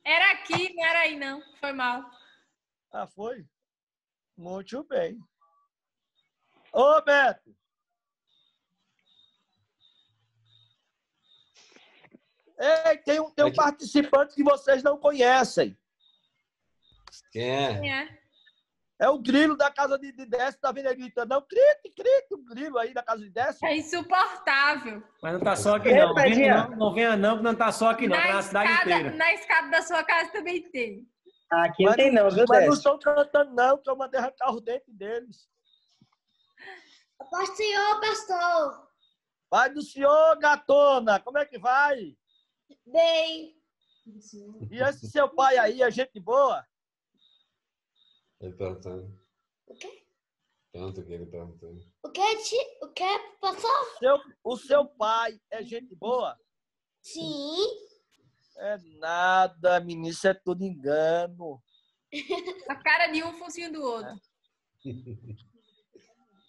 Era aqui, não era aí, não. Foi mal. Ah, foi? Muito bem. Ô, Beto. Ei, tem um participante que vocês não conhecem. Quem é? Quem é? É o grilo da casa de Décio, tá vindo aí gritando. Não, o grilo aí da casa de Décio. É insuportável. Mas não tá só aqui, não. Não venha, não, que não tá só aqui, não. Tá na cidade inteira. Na escada da sua casa também tem. Aqui não tem não, viu, Mas não Décio? estão cantando, não, que eu mandei arrancar os dentes deles. Paz do Senhor, pastor. Vai do senhor, gatona. Como é que vai? Bem. E esse seu pai aí, é gente boa? Ele perguntando. O quê? Pergunta o que ele perguntando. O quê, pastor? O seu pai é gente boa? Sim. É nada, menino, isso é tudo engano. A cara de um, focinho do outro.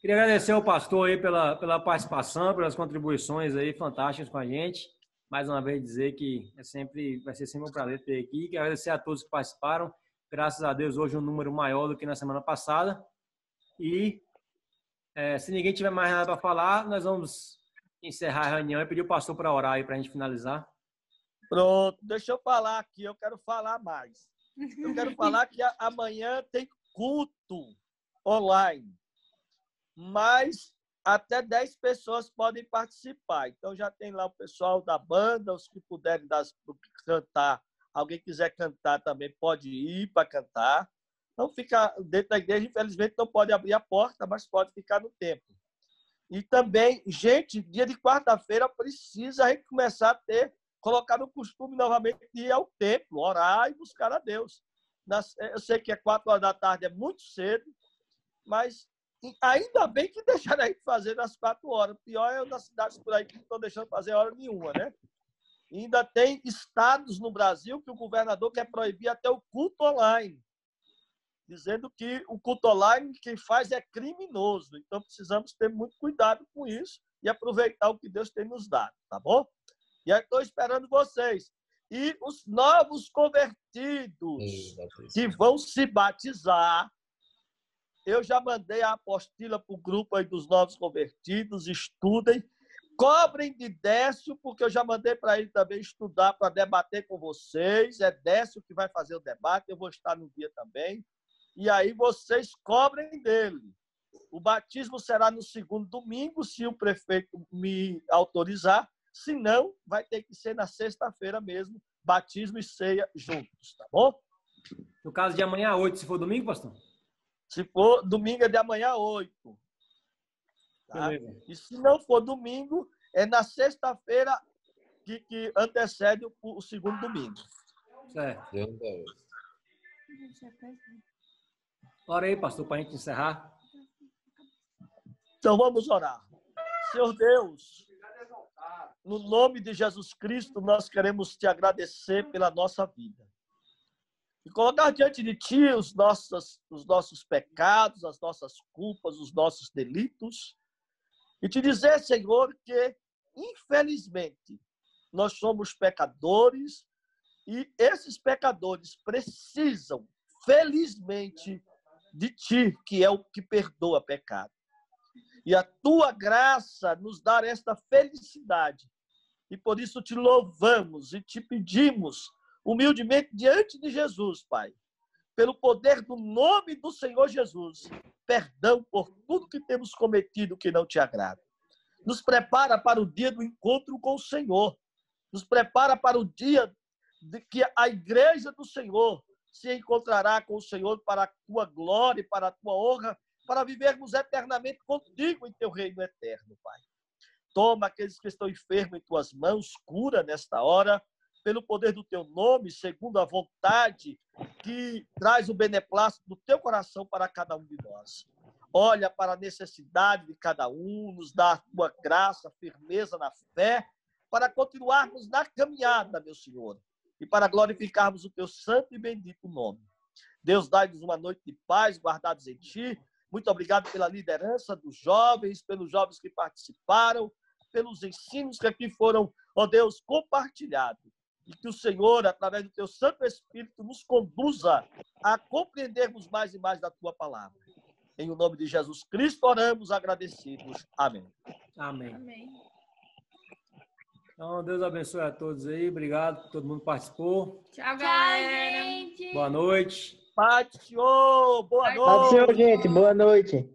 Queria agradecer ao pastor aí pela participação, pelas contribuições aí fantásticas com a gente. Mais uma vez dizer que vai ser sempre um prazer ter aqui. Quero agradecer a todos que participaram. Graças a Deus, hoje um número maior do que na semana passada. E se ninguém tiver mais nada para falar, nós vamos encerrar a reunião e pedir o pastor para orar aí para a gente finalizar. Pronto, deixa eu falar aqui, eu quero falar mais. Eu quero falar que amanhã tem culto online, mas até 10 pessoas podem participar. Então já tem lá o pessoal da banda, os que puderem cantar. Alguém quiser cantar também pode ir para cantar. Não fica dentro da igreja, infelizmente não pode abrir a porta, mas pode ficar no templo. E também, gente, dia de quarta-feira precisa a gente começar a colocar no costume novamente de ir ao templo, orar e buscar a Deus. Eu sei que 4 horas da tarde é muito cedo, mas ainda bem que deixaram a gente fazer nas 4 horas. O pior é nas cidades por aí que não estão deixando fazer hora nenhuma, né? E ainda tem estados no Brasil que o governador quer proibir até o culto online, dizendo que o culto online quem faz é criminoso. Então precisamos ter muito cuidado com isso e aproveitar o que Deus tem nos dado, tá bom? E aí estou esperando vocês. E os novos convertidos que vão se batizar, eu já mandei a apostila para o grupo aí dos novos convertidos, estudem, cobrem de Décio, porque eu já mandei para ele também estudar para debater com vocês. É Décio que vai fazer o debate, eu vou estar no dia também. E aí vocês cobrem dele. O batismo será no segundo domingo, se o prefeito me autorizar. Se não, vai ter que ser na sexta-feira mesmo, batismo e ceia juntos, tá bom? No caso de amanhã, 8, se for domingo, pastor? Se for domingo, é de amanhã, 8. Tá? E se não for domingo, é na sexta-feira que antecede o segundo domingo. Certo. Ora aí, pastor, para a gente encerrar. Então vamos orar. Senhor Deus, no nome de Jesus Cristo, nós queremos te agradecer pela nossa vida. E colocar diante de ti os nossos pecados, as nossas culpas, os nossos delitos. E te dizer, Senhor, que, infelizmente, nós somos pecadores e esses pecadores precisam, felizmente, de ti, que é o que perdoa pecado. E a tua graça nos dá esta felicidade. E por isso te louvamos e te pedimos, humildemente, diante de Jesus, Pai, pelo poder do nome do Senhor Jesus, perdão por tudo que temos cometido que não te agrada. Nos prepara para o dia do encontro com o Senhor. Nos prepara para o dia de que a igreja do Senhor se encontrará com o Senhor para a tua glória e para a tua honra, para vivermos eternamente contigo em teu reino eterno, Pai. Toma aqueles que estão enfermos em tuas mãos, cura nesta hora, pelo poder do teu nome, segundo a vontade que traz o beneplácito do teu coração para cada um de nós. Olha para a necessidade de cada um, nos dá a tua graça, firmeza na fé, para continuarmos na caminhada, meu Senhor, e para glorificarmos o teu santo e bendito nome. Deus, dai-nos uma noite de paz, guardados em ti. Muito obrigado pela liderança dos jovens, pelos jovens que participaram, pelos ensinos que aqui foram, ó Deus, compartilhados. E que o Senhor, através do teu Santo Espírito, nos conduza a compreendermos mais e mais da tua palavra. Em o nome de Jesus Cristo, oramos agradecidos. Amém. Amém. Amém. Então, Deus abençoe a todos aí. Obrigado por todo mundo que participou. Tchau, Tchau, galera. gente. Boa noite. Pai do Senhor, boa Pai do Senhor, noite. gente. Boa noite.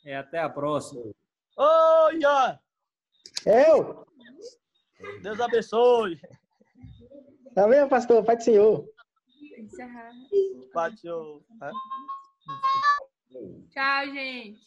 E até a próxima. Oi, ó. Eu? Deus abençoe. Amém, pastor. Pai do Senhor. Encerrar. Pai do Senhor. Tchau, gente.